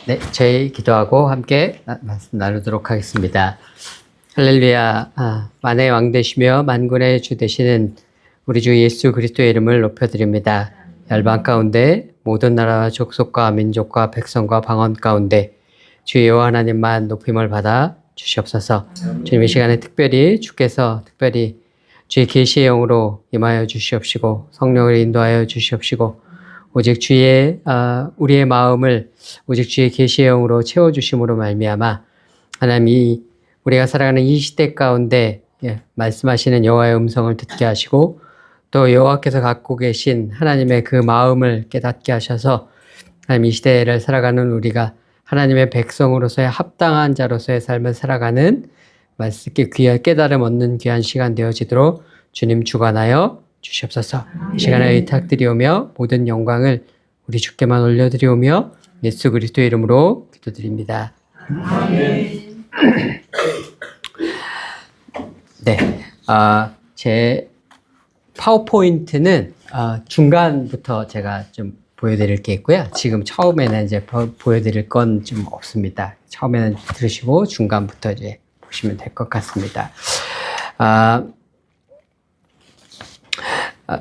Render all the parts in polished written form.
네, 저희 기도하고 함께 말씀 나누도록 하겠습니다. 할렐루야. 만의 왕 되시며 만군의 주 되시는 우리 주 예수 그리스도의 이름을 높여드립니다. 열방 가운데 모든 나라와 족속과 민족과 백성과 방언 가운데 주 여호와 하나님만 높임을 받아 주시옵소서. 주님 이 시간에 주께서 특별히 주의 계시의 영으로 임하여 주시옵시고 성령을 인도하여 주시옵시고 오직 우리의 마음을 오직 주의 계시의 영으로 채워주심으로 말미암아 하나님이 우리가 살아가는 이 시대 가운데 말씀하시는 여호와의 음성을 듣게 하시고 또 여호와께서 갖고 계신 하나님의 그 마음을 깨닫게 하셔서 하나님 이 시대를 살아가는 우리가 하나님의 백성으로서의 합당한 자로서의 삶을 살아가는 말씀께 귀한 깨달음 얻는 귀한 시간 되어지도록 주님 주관하여 주시옵소서. 이 시간에 의탁드리오며 모든 영광을 우리 주께만 올려드리오며 예수 그리스도의 이름으로 기도드립니다. 아멘. 네, 제 파워포인트는 중간부터 제가 좀 보여드릴 게 있고요. 지금 처음에는 이제 보여드릴 건 좀 없습니다. 처음에는 들으시고 중간부터 이제 보시면 될 것 같습니다.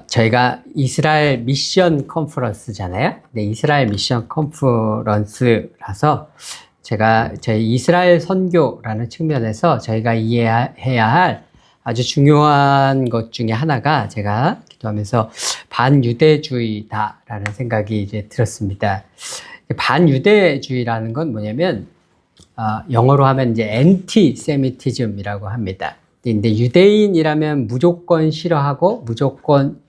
저희가 이스라엘 미션 컨퍼런스잖아요. 네, 이스라엘 미션 컨퍼런스라서 저희 이스라엘 선교라는 측면에서 저희가 이해해야 할 아주 중요한 것 중에 하나가 제가 기도하면서 반유대주의다라는 생각이 이제 들었습니다. 반유대주의라는 건 뭐냐면, 영어로 하면 이제 엔티세미티즘이라고 합니다. 근데 유대인이라면 무조건 싫어하고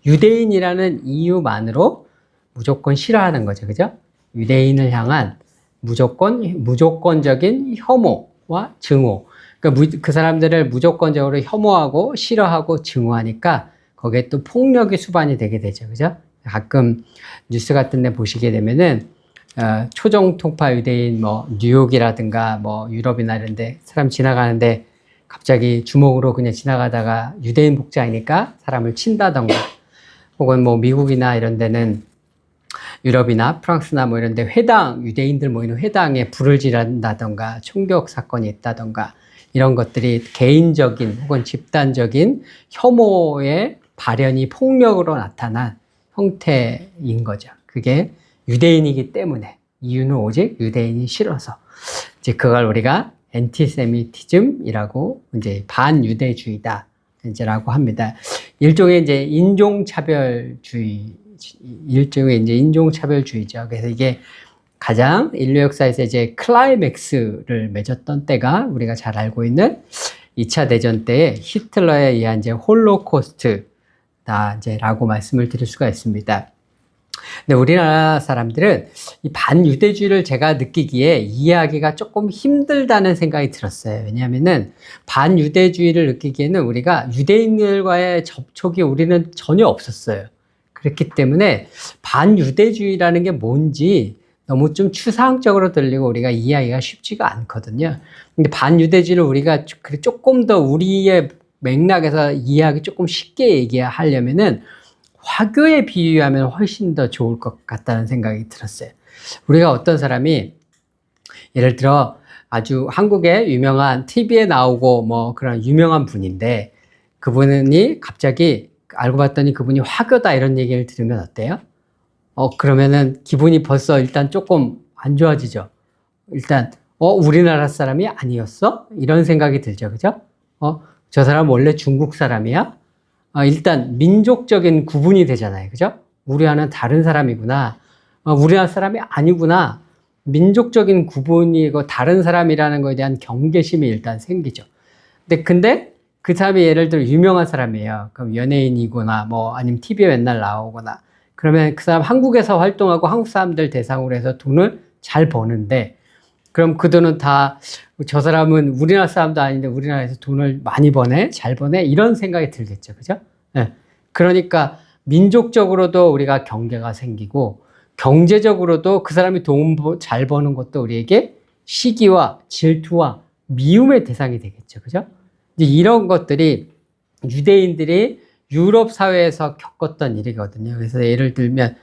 유대인이라는 이유만으로 무조건 싫어하는 거죠. 그죠? 유대인을 향한 무조건적인 혐오와 증오. 그러니까 그 사람들을 무조건적으로 혐오하고 싫어하고 증오하니까 거기에 또 폭력이 수반이 되게 되죠. 그죠? 가끔 뉴스 같은 데 보시게 되면은 초정통파 유대인 뉴욕이라든가 유럽이나 이런 데 사람 지나가는데 갑자기 주먹으로 그냥 지나가다가 유대인 복장이니까 사람을 친다던가, 혹은 미국이나 이런 데는 유럽이나 프랑스나 이런 데 유대인들 모이는 회당에 불을 지른다던가 총격 사건이 있다던가 이런 것들이 개인적인 혹은 집단적인 혐오의 발현이 폭력으로 나타난 형태인 거죠. 그게 유대인이기 때문에, 이유는 오직 유대인이 싫어서. 이제 그걸 우리가 엔티세미티즘이라고 이제 반유대주의다 이제라고 합니다. 일종의 이제 인종차별주의죠. 그래서 이게 가장 인류 역사에서 이제 클라이맥스를 맺었던 때가 우리가 잘 알고 있는 2차 대전 때에 히틀러에 의한 이제 홀로코스트다 이제라고 말씀을 드릴 수가 있습니다. 근데 우리나라 사람들은 이 반유대주의를 제가 느끼기에 이해하기가 조금 힘들다는 생각이 들었어요. 왜냐하면은 반유대주의를 느끼기에는 우리가 유대인들과의 접촉이 우리는 전혀 없었어요. 그렇기 때문에 반유대주의라는 게 뭔지 너무 좀 추상적으로 들리고 우리가 이해하기가 쉽지가 않거든요. 근데 반유대주의를 우리가 조금 더 우리의 맥락에서 이해하기 조금 쉽게 얘기하려면은 화교에 비유하면 훨씬 더 좋을 것 같다는 생각이 들었어요. 우리가 어떤 사람이 예를 들어 아주 한국의 유명한 TV에 나오고 그런 유명한 분인데 그분이 갑자기 알고 봤더니 그분이 화교다 이런 얘기를 들으면 어때요? 그러면은 기분이 벌써 일단 조금 안 좋아지죠. 일단 우리나라 사람이 아니었어? 이런 생각이 들죠. 그죠? 저 사람 원래 중국 사람이야? 일단 민족적인 구분이 되잖아요. 그죠? 우리와는 다른 사람이구나. 우리나라 사람이 아니구나. 민족적인 구분이고 다른 사람이라는 것에 대한 경계심이 일단 생기죠. 근데 그 사람이 예를 들어 유명한 사람이에요. 그럼 연예인이거나 아니면 TV에 맨날 나오거나 그러면 그 사람 한국에서 활동하고 한국 사람들 대상으로 해서 돈을 잘 버는데 그럼 그 돈은 다 저 사람은 우리나라 사람도 아닌데 우리나라에서 돈을 많이 버네? 잘 버네? 이런 생각이 들겠죠. 그죠? 네. 그러니까 민족적으로도 우리가 경계가 생기고 경제적으로도 그 사람이 돈 잘 버는 것도 우리에게 시기와 질투와 미움의 대상이 되겠죠. 그죠? 이제 이런 것들이 유대인들이 유럽 사회에서 겪었던 일이거든요. 그래서 예를 들면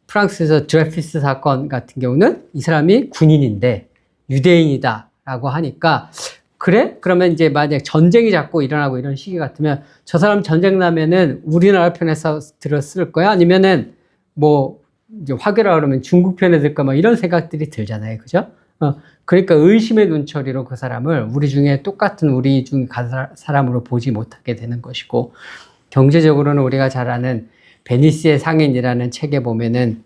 프랑스에서 드레피스 사건 같은 경우는 이 사람이 군인인데 유대인이다라고 하니까 그래? 그러면 이제 만약 전쟁이 자꾸 일어나고 이런 시기 같으면 저 사람 전쟁 나면은 우리나라 편에서 들었을 거야? 아니면은 뭐 이제 화교라 그러면 중국 편에 들까? 막 이런 생각들이 들잖아요. 그죠? 그러니까 의심의 눈초리로 그 사람을 우리 중에 똑같은 우리 중 사람으로 보지 못하게 되는 것이고, 경제적으로는 우리가 잘 아는 베니스의 상인이라는 책에 보면은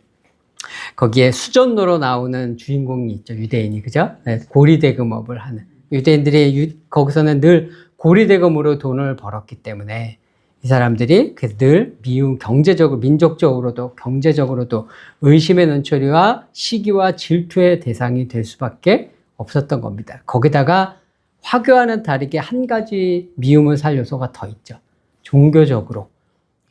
거기에 수전노로 나오는 주인공이 있죠. 유대인이. 그죠? 네, 고리대금업을 하는. 유대인들이 거기서는 늘 고리대금으로 돈을 벌었기 때문에 이 사람들이 늘 미움, 경제적으로, 민족적으로도 경제적으로도 의심의 눈초리와 시기와 질투의 대상이 될 수밖에 없었던 겁니다. 거기다가 화교와는 다르게 한 가지 미움을 살 요소가 더 있죠. 종교적으로.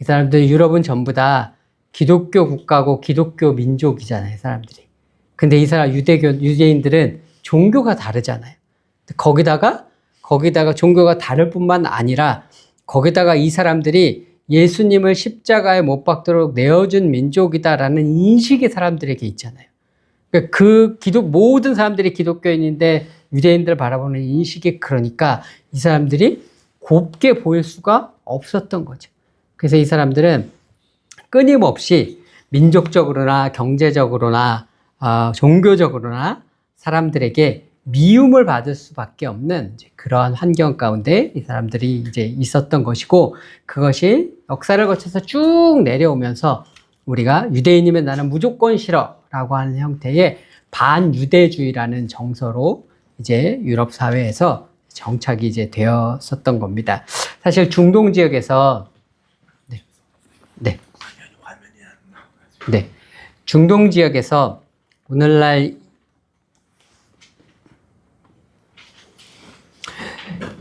이 사람들 유럽은 전부 다 기독교 국가고 기독교 민족이잖아요, 사람들이. 근데 이 사람 유대인들은 종교가 다르잖아요. 거기다가 종교가 다를 뿐만 아니라 거기다가 이 사람들이 예수님을 십자가에 못 박도록 내어준 민족이다라는 인식이 사람들에게 있잖아요. 모든 사람들이 기독교인인데 유대인들을 바라보는 인식이 그러니까 이 사람들이 곱게 보일 수가 없었던 거죠. 그래서 이 사람들은 끊임없이 민족적으로나 경제적으로나 종교적으로나 사람들에게 미움을 받을 수밖에 없는 그러한 환경 가운데 이 사람들이 이제 있었던 것이고, 그것이 역사를 거쳐서 쭉 내려오면서 우리가 유대인이면 나는 무조건 싫어라고 하는 형태의 반유대주의라는 정서로 이제 유럽 사회에서 정착이 이제 되었었던 겁니다. 사실 중동 지역에서 중동 지역에서 오늘날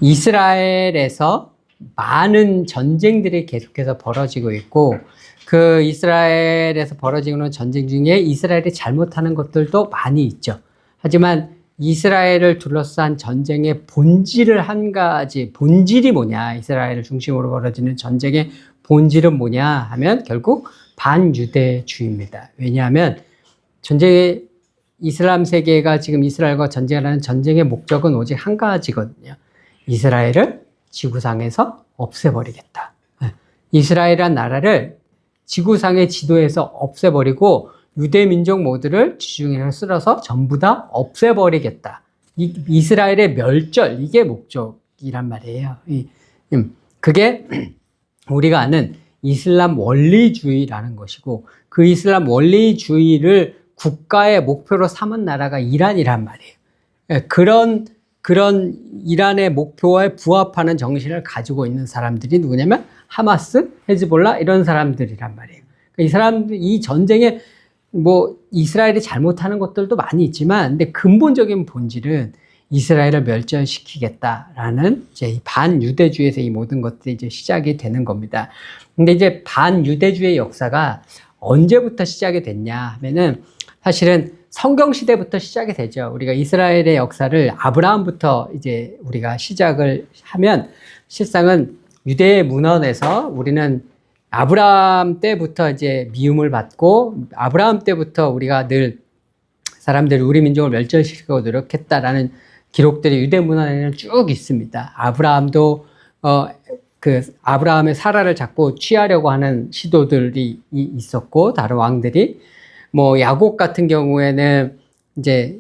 이스라엘에서 많은 전쟁들이 계속해서 벌어지고 있고, 그 이스라엘에서 벌어지고 있는 전쟁 중에 이스라엘이 잘못하는 것들도 많이 있죠. 하지만 이스라엘을 둘러싼 전쟁의 본질을 한 가지, 본질이 뭐냐, 이스라엘을 중심으로 벌어지는 전쟁의 본질은 뭐냐 하면 결국 반유대주의입니다. 왜냐하면 이슬람 세계가 지금 이스라엘과 전쟁을 하는 전쟁의 목적은 오직 한 가지거든요. 이스라엘을 지구상에서 없애버리겠다. 이스라엘이란 나라를 지구상의 지도에서 없애버리고 유대민족 모두를 지중해를 쓸어서 전부 다 없애버리겠다. 이스라엘의 멸절, 이게 목적이란 말이에요. 그게 우리가 아는 이슬람 원리주의라는 것이고, 그 이슬람 원리주의를 국가의 목표로 삼은 나라가 이란이란 말이에요. 그런 이란의 목표에 부합하는 정신을 가지고 있는 사람들이 누구냐면 하마스, 헤즈볼라 이런 사람들이란 말이에요. 이 전쟁에 뭐 이스라엘이 잘못하는 것들도 많이 있지만, 근데 근본적인 본질은 이스라엘을 멸절시키겠다라는 이제 반유대주의에서 이 모든 것들이 이제 시작이 되는 겁니다. 근데 이제 반유대주의 역사가 언제부터 시작이 됐냐 하면은 사실은 성경 시대부터 시작이 되죠. 우리가 이스라엘의 역사를 아브라함부터 이제 우리가 시작을 하면 실상은 유대 문헌에서 우리는 아브라함 때부터 이제 미움을 받고, 아브라함 때부터 우리가 늘 사람들이 우리 민족을 멸절시키고 노력했다라는 기록들이 유대 문헌에는 쭉 있습니다. 아브라함도 아브라함의 사라를 자꾸 취하려고 하는 시도들이 있었고, 다른 왕들이 뭐 야곱 같은 경우에는 이제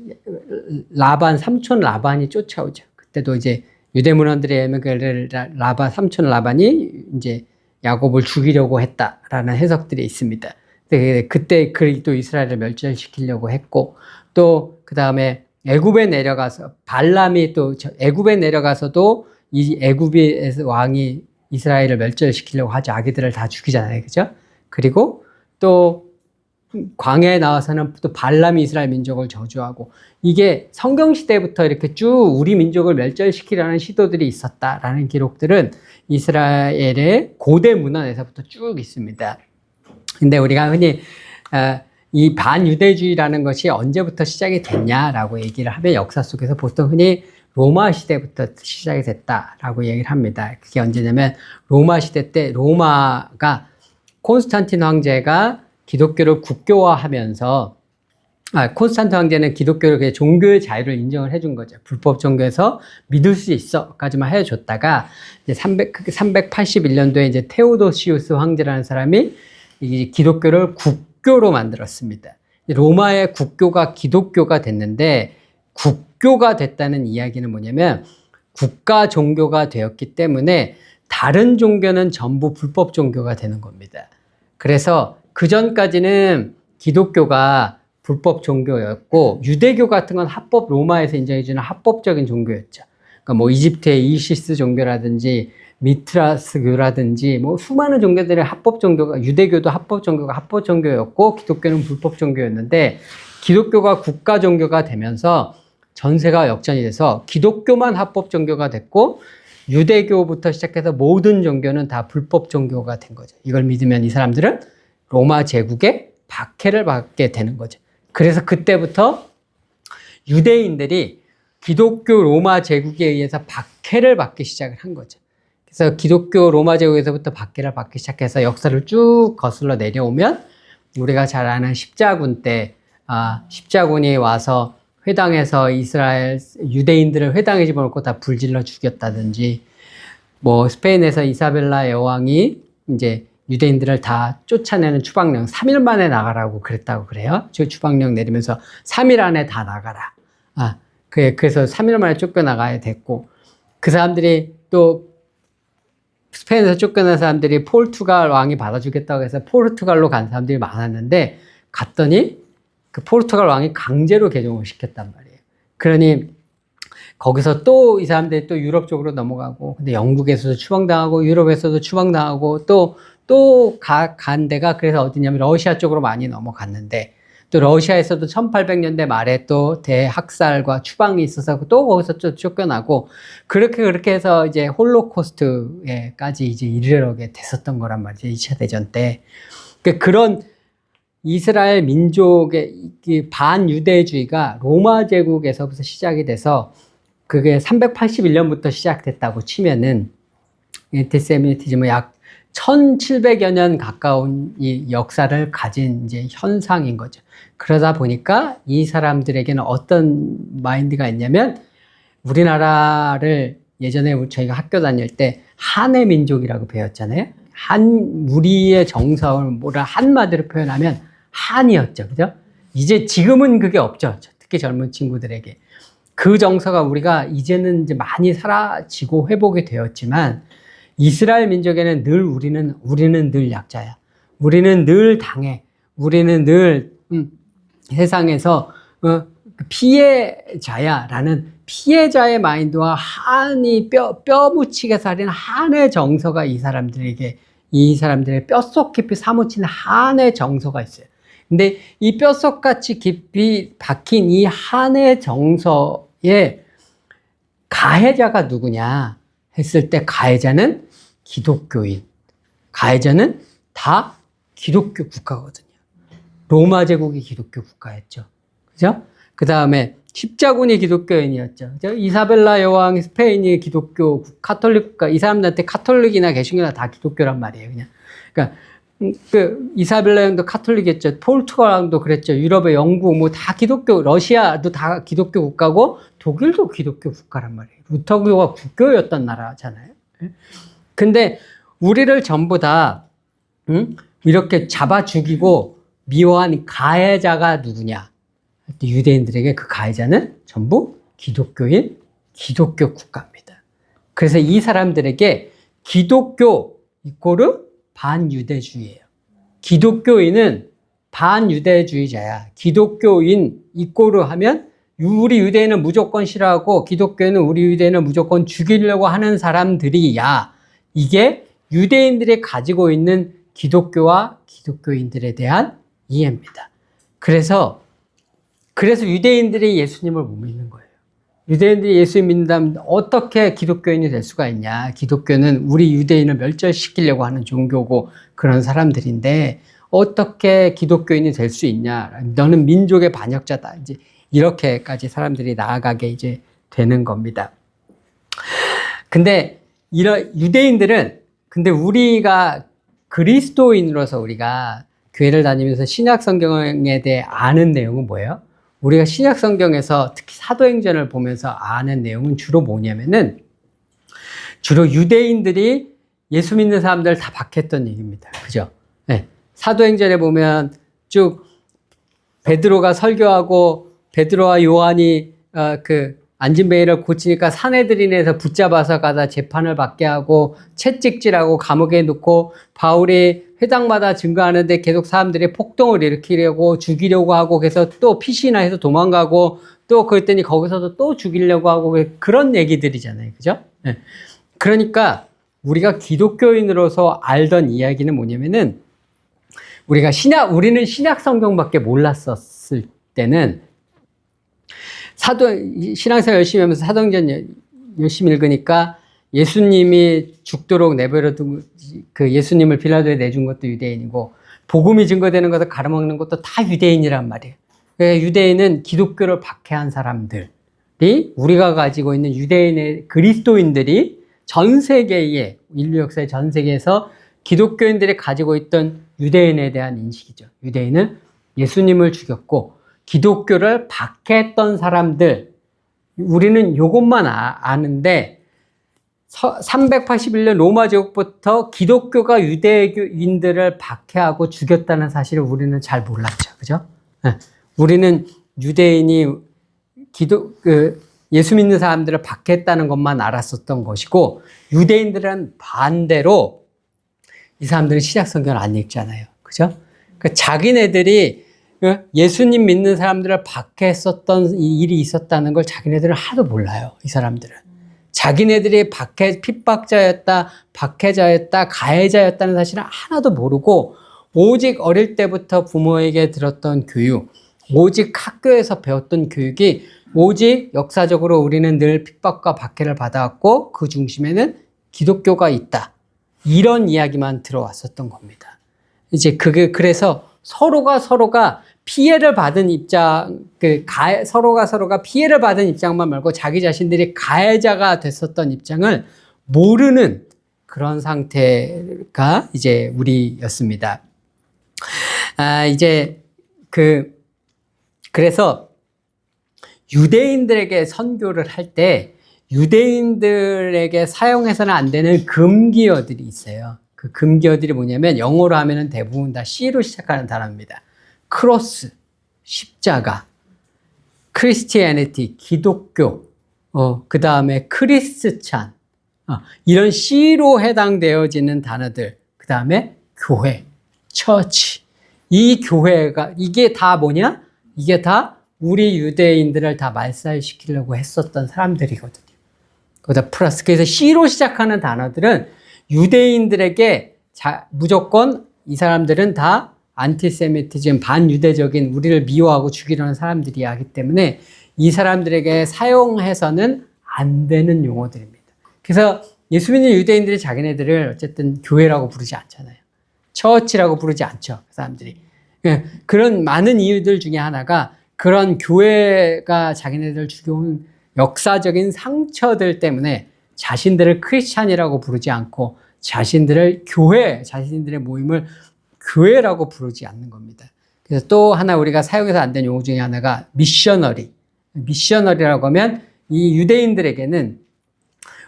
삼촌 라반이 쫓아오죠. 그때도 이제 유대 문헌들에 의하면 삼촌 라반이 이제 야곱을 죽이려고 했다라는 해석들이 있습니다. 그때 또 이스라엘을 멸절시키려고 했고, 또 그 다음에 애굽에 내려가서 발람이 또 애굽에 내려가서도 이 애굽의 왕이 이스라엘을 멸절시키려고 하죠. 아기들을 다 죽이잖아요, 그죠? 그리고 또 광야에 나와서는 또 발람이 이스라엘 민족을 저주하고, 이게 성경 시대부터 이렇게 쭉 우리 민족을 멸절시키려는 시도들이 있었다라는 기록들은 이스라엘의 고대 문헌에서부터 쭉 있습니다. 근데 우리가 흔히 이 반유대주의라는 것이 언제부터 시작이 됐냐라고 얘기를 하면 역사 속에서 보통 흔히 로마 시대부터 시작이 됐다라고 얘기를 합니다. 그게 언제냐면 로마 시대 때 로마가 콘스탄틴 황제가 기독교를 국교화하면서 콘스탄트 황제는 기독교를 종교의 자유를 인정을 해준 거죠. 불법 종교에서 믿을 수 있어까지만 해줬다가 이제 381년도에 이제 테오도시우스 황제라는 사람이 이 기독교를 국교로 만들었습니다. 로마의 국교가 기독교가 됐는데 국교가 됐다는 이야기는 뭐냐면 국가 종교가 되었기 때문에 다른 종교는 전부 불법 종교가 되는 겁니다. 그래서 그 전까지는 기독교가 불법 종교였고 유대교 같은 건 합법 로마에서 인정해주는 합법적인 종교였죠. 그러니까 뭐 이집트의 이시스 종교라든지 미트라스교라든지 뭐 수많은 종교들의 합법 종교가 유대교도 합법 종교가 합법 종교였고 기독교는 불법 종교였는데 기독교가 국가 종교가 되면서 전세가 역전이 돼서 기독교만 합법 종교가 됐고 유대교부터 시작해서 모든 종교는 다 불법 종교가 된 거죠. 이걸 믿으면 이 사람들은 로마 제국의 박해를 받게 되는 거죠. 그래서 그때부터 유대인들이 기독교 로마 제국에 의해서 박해를 받기 시작을 한 거죠. 그래서 기독교 로마 제국에서부터 박해를 받기 시작해서 역사를 쭉 거슬러 내려오면 우리가 잘 아는 십자군 때 십자군이 와서 회당에서 이스라엘 유대인들을 회당에 집어넣고 다 불질러 죽였다든지 뭐 스페인에서 이사벨라 여왕이 이제 유대인들을 다 쫓아내는 추방령 3일 만에 나가라고 그랬다고 그래요. 저 추방령 내리면서 3일 안에 다 나가라. 그래서 3일 만에 쫓겨나가야 됐고 그 사람들이 또 스페인에서 쫓겨난 사람들이 포르투갈 왕이 받아주겠다고 해서 포르투갈로 간 사람들이 많았는데 갔더니 그 포르투갈 왕이 강제로 개종을 시켰단 말이에요. 그러니 거기서 또 이 사람들이 또 유럽 쪽으로 넘어가고 근데 영국에서도 추방당하고 유럽에서도 추방당하고 또 간 데가 그래서 어디냐면 러시아 쪽으로 많이 넘어갔는데 또 러시아에서도 1800년대 말에 또 대학살과 추방이 있어서 또 거기서 또 쫓겨나고 그렇게 해서 이제 홀로코스트에까지 이제 이르게 됐었던 거란 말이죠. 2차 대전 때. 그런 이스라엘 민족의 반유대주의가 로마 제국에서부터 시작이 돼서 그게 381년부터 시작됐다고 치면은 엔티세미티즘은 약 1700여 년 가까운 이 역사를 가진 이제 현상인 거죠. 그러다 보니까 이 사람들에게는 어떤 마인드가 있냐면 우리나라를 예전에 저희가 학교 다닐 때 한의 민족이라고 배웠잖아요. 우리의 정서를 뭐라 한마디로 표현하면 한이었죠. 그죠? 이제 지금은 그게 없죠. 특히 젊은 친구들에게. 그 정서가 우리가 이제는 이제 많이 사라지고 회복이 되었지만 이스라엘 민족에는 늘 우리는 늘 약자야. 우리는 늘 당해. 우리는 늘 세상에서 피해자야 라는 피해자의 마인드와 한이 뼈묻히게 살인 한의 정서가 이 사람들의 뼛속 깊이 사무친 한의 정서가 있어요. 근데 이 뼛속같이 깊이 박힌 이 한의 정서의 가해자가 누구냐 했을 때 가해자는 기독교인. 가해자는 다 기독교 국가거든요. 로마 제국이 기독교 국가였죠. 그죠? 그 다음에 십자군이 기독교인이었죠. 그죠? 이사벨라 여왕이 스페인이 기독교 카톨릭 국가. 이 사람들한테 카톨릭이나 개신교나 다 기독교란 말이에요. 그냥. 그러니까 그 이사벨라 왕도 카톨릭이었죠. 포르투갈 왕도 그랬죠. 유럽의 영국 뭐 다 기독교, 러시아도 다 기독교 국가고 독일도 기독교 국가란 말이에요. 루터교가 국교였던 나라잖아요. 근데 우리를 전부 다 이렇게 잡아 죽이고 미워한 가해자가 누구냐? 유대인들에게 그 가해자는 전부 기독교인, 기독교 국가입니다. 그래서 이 사람들에게 기독교 이꼬르 반유대주의예요. 기독교인은 반유대주의자야. 기독교인 이꼬르 하면 우리 유대인은 무조건 싫어하고 기독교인은 우리 유대인을 무조건 죽이려고 하는 사람들이야. 이게 유대인들이 가지고 있는 기독교와 기독교인들에 대한 이해입니다. 그래서 유대인들이 예수님을 못 믿는 거예요. 유대인들이 예수님 믿는다면 어떻게 기독교인이 될 수가 있냐. 기독교는 우리 유대인을 멸절시키려고 하는 종교고 그런 사람들인데 어떻게 기독교인이 될 수 있냐. 너는 민족의 반역자다. 이제 이렇게까지 사람들이 나아가게 이제 되는 겁니다. 근데 이런 유대인들은 근데 우리가 그리스도인으로서 우리가 교회를 다니면서 신약 성경에 대해 아는 내용은 뭐예요? 우리가 신약 성경에서 특히 사도행전을 보면서 아는 내용은 주로 뭐냐면은 주로 유대인들이 예수 믿는 사람들 다 박했던 얘기입니다. 그죠? 네. 사도행전에 보면 쭉 베드로가 설교하고 베드로와 요한이 안진뱅이를 고치니까 사내들인에서 붙잡아서 가다 재판을 받게 하고 채찍질하고 감옥에 넣고 바울이 회당마다 증거하는데 계속 사람들이 폭동을 일으키려고 죽이려고 하고 그래서 또 피신이나 해서 도망가고 또 그랬더니 거기서도 또 죽이려고 하고 그런 얘기들이잖아요. 그죠? 네. 그러니까 우리가 기독교인으로서 알던 이야기는 뭐냐면은 우리는 신약 성경밖에 몰랐었을 때는 신앙생활 열심히 하면서 사도행전 열심히 읽으니까 예수님이 죽도록 내버려둔 예수님을 빌라도에 내준 것도 유대인이고 복음이 증거되는 것을 가로막는 것도 다 유대인이란 말이에요. 그러니까 유대인은 기독교를 박해한 사람들이 우리가 가지고 있는 유대인의 그리스도인들이 전 세계에 인류 역사의 전 세계에서 기독교인들이 가지고 있던 유대인에 대한 인식이죠. 유대인은 예수님을 죽였고 기독교를 박해했던 사람들, 우리는 이것만 아는데 381년 로마 제국부터 기독교가 유대인들을 박해하고 죽였다는 사실을 우리는 잘 몰랐죠. 그죠? 네. 우리는 유대인이 예수 믿는 사람들을 박해했다는 것만 알았었던 것이고 유대인들은 반대로 이 사람들은 신약 성경을 안 읽잖아요. 그죠? 그러니까 자기네들이 예수님 믿는 사람들을 박해했었던 일이 있었다는 걸 자기네들은 하나도 몰라요. 이 사람들은. 자기네들이 핍박자였다, 박해자였다, 가해자였다는 사실은 하나도 모르고 오직 어릴 때부터 부모에게 들었던 교육, 오직 학교에서 배웠던 교육이 오직 역사적으로 우리는 늘 핍박과 박해를 받아왔고 그 중심에는 기독교가 있다. 이런 이야기만 들어왔었던 겁니다. 이제 그래서 서로가 피해를 받은 서로가 피해를 받은 입장만 말고 자기 자신들이 가해자가 됐었던 입장을 모르는 그런 상태가 이제 우리였습니다. 그래서 유대인들에게 선교를 할 때 유대인들에게 사용해서는 안 되는 금기어들이 있어요. 그 금기어들이 뭐냐면 영어로 하면은 대부분 다 C로 시작하는 단어입니다. 크로스, 십자가, 크리스티애니티, 기독교, 그 다음에 크리스찬, 이런 C로 해당되어지는 단어들, 그 다음에 교회, 처치. 이 교회가, 이게 다 뭐냐? 이게 다 우리 유대인들을 다 말살시키려고 했었던 사람들이거든요. 거기다 플러스, 그래서 C로 시작하는 단어들은 유대인들에게 무조건 이 사람들은 다 안티세미티즘, 반유대적인 우리를 미워하고 죽이려는 사람들이 하기 때문에 이 사람들에게 사용해서는 안 되는 용어들입니다. 그래서 예수 믿는 유대인들이 자기네들을 어쨌든 교회라고 부르지 않잖아요. 처치라고 부르지 않죠. 그 사람들이. 그런 많은 이유들 중에 하나가 그런 교회가 자기네들을 죽여온 역사적인 상처들 때문에 자신들을 크리스찬이라고 부르지 않고 자신들의 모임을 교회라고 부르지 않는 겁니다. 그래서 또 하나 우리가 사용해서 안 되는 용어 중에 하나가 미셔너리라고 하면 이 유대인들에게는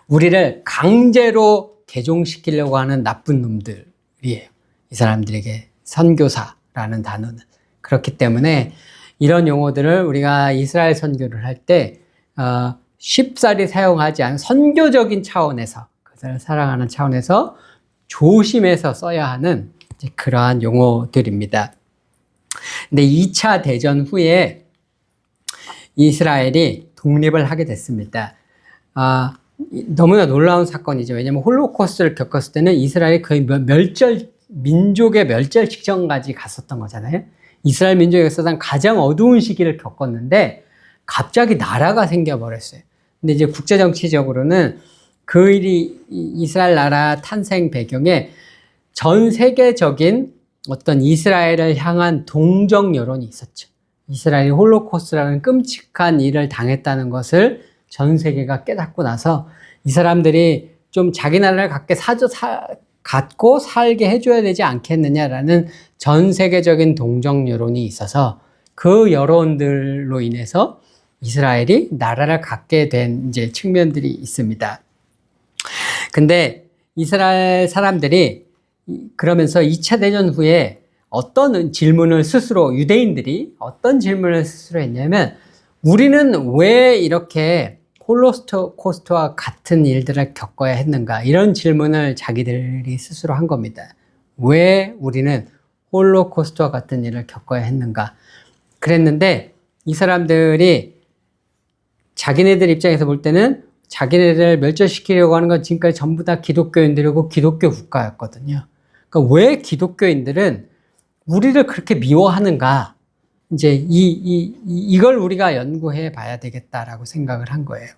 우리를 강제로 개종시키려고 하는 나쁜 놈들이에요. 이 사람들에게 선교사라는 단어는. 그렇기 때문에 이런 용어들을 우리가 이스라엘 선교를 할 때 쉽사리 사용하지 않은 선교적인 차원에서 그들을 사랑하는 차원에서 조심해서 써야 하는 그러한 용어들입니다. 근데 2차 대전 후에 이스라엘이 독립을 하게 됐습니다. 너무나 놀라운 사건이죠. 왜냐하면 홀로코스트를 겪었을 때는 이스라엘이 거의 민족의 멸절 직전까지 갔었던 거잖아요. 이스라엘 민족의 역사상 가장 어두운 시기를 겪었는데 갑자기 나라가 생겨버렸어요. 근데 이제 국제정치적으로는 그 일이 이스라엘 나라 탄생 배경에 전 세계적인 어떤 이스라엘을 향한 동정 여론이 있었죠. 이스라엘이 홀로코스트라는 끔찍한 일을 당했다는 것을 전 세계가 깨닫고 나서 이 사람들이 좀 자기 나라를 갖게 갖고 살게 해줘야 되지 않겠느냐라는 전 세계적인 동정 여론이 있어서 그 여론들로 인해서 이스라엘이 나라를 갖게 된 이제 측면들이 있습니다. 근데 이스라엘 사람들이 그러면서 2차 대전 후에 어떤 질문을 스스로, 유대인들이 어떤 질문을 스스로 했냐면, 우리는 왜 이렇게 홀로코스트와 같은 일들을 겪어야 했는가? 이런 질문을 자기들이 스스로 한 겁니다. 왜 우리는 홀로코스트와 같은 일을 겪어야 했는가? 그랬는데 이 사람들이 자기네들 입장에서 볼 때는 자기네들을 멸절시키려고 하는 건 지금까지 전부 다 기독교인들이고 기독교 국가였거든요. 그러니까 왜 기독교인들은 우리를 그렇게 미워하는가? 이제 이걸 우리가 연구해 봐야 되겠다라고 생각을 한 거예요.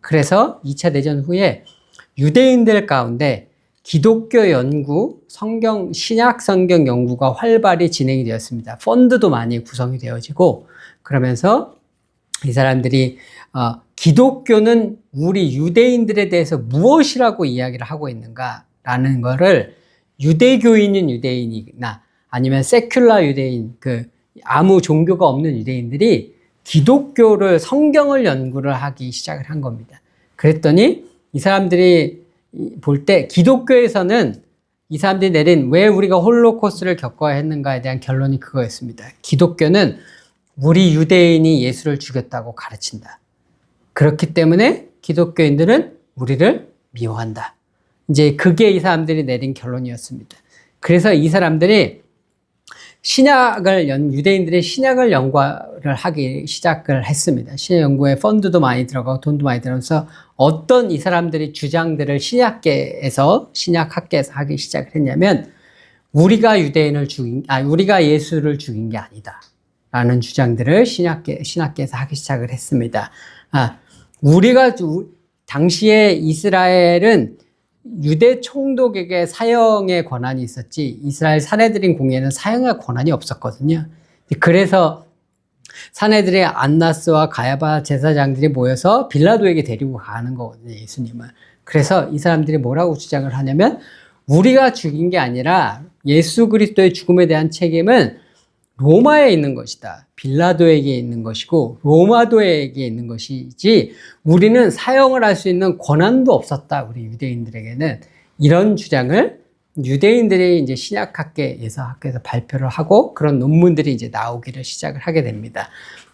그래서 2차 대전 후에 유대인들 가운데 기독교 연구, 신약 성경 연구가 활발히 진행이 되었습니다. 펀드도 많이 구성이 되어지고, 그러면서 이 사람들이 기독교는 우리 유대인들에 대해서 무엇이라고 이야기를 하고 있는가라는 거를 유대교인인 유대인이나 아니면 세큘라 유대인, 아무 종교가 없는 유대인들이 기독교를, 성경을 연구를 하기 시작을 한 겁니다. 그랬더니 이 사람들이 볼 때 기독교에서는 이 사람들이 내린 왜 우리가 홀로코스트를 겪어야 했는가에 대한 결론이 그거였습니다. 기독교는 우리 유대인이 예수를 죽였다고 가르친다. 그렇기 때문에 기독교인들은 우리를 미워한다. 이제 그게 이 사람들이 내린 결론이었습니다. 그래서 이 사람들이 유대인들의 신약을 연구를 하기 시작을 했습니다. 신약 연구에 펀드도 많이 들어가고 돈도 많이 들어가서 어떤 이 사람들이 주장들을 신약학계에서 하기 시작을 했냐면, 우리가 우리가 예수를 죽인 게 아니다. 라는 주장들을 신학계에서 하기 시작을 했습니다. 당시에 이스라엘은 유대 총독에게 사형의 권한이 있었지, 이스라엘 사내들인 공예는 사형의 권한이 없었거든요. 그래서 사내들의 안나스와 가야바 제사장들이 모여서 빌라도에게 데리고 가는 거거든요, 예수님을. 그래서 이 사람들이 뭐라고 주장을 하냐면, 우리가 죽인 게 아니라 예수 그리스도의 죽음에 대한 책임은 로마에 있는 것이다. 빌라도에게 있는 것이고 로마도에게 있는 것이지 우리는 사형을 할 수 있는 권한도 없었다. 우리 유대인들에게는. 이런 주장을 유대인들이 이제 신약학계에서 발표를 하고 그런 논문들이 이제 나오기를 시작을 하게 됩니다.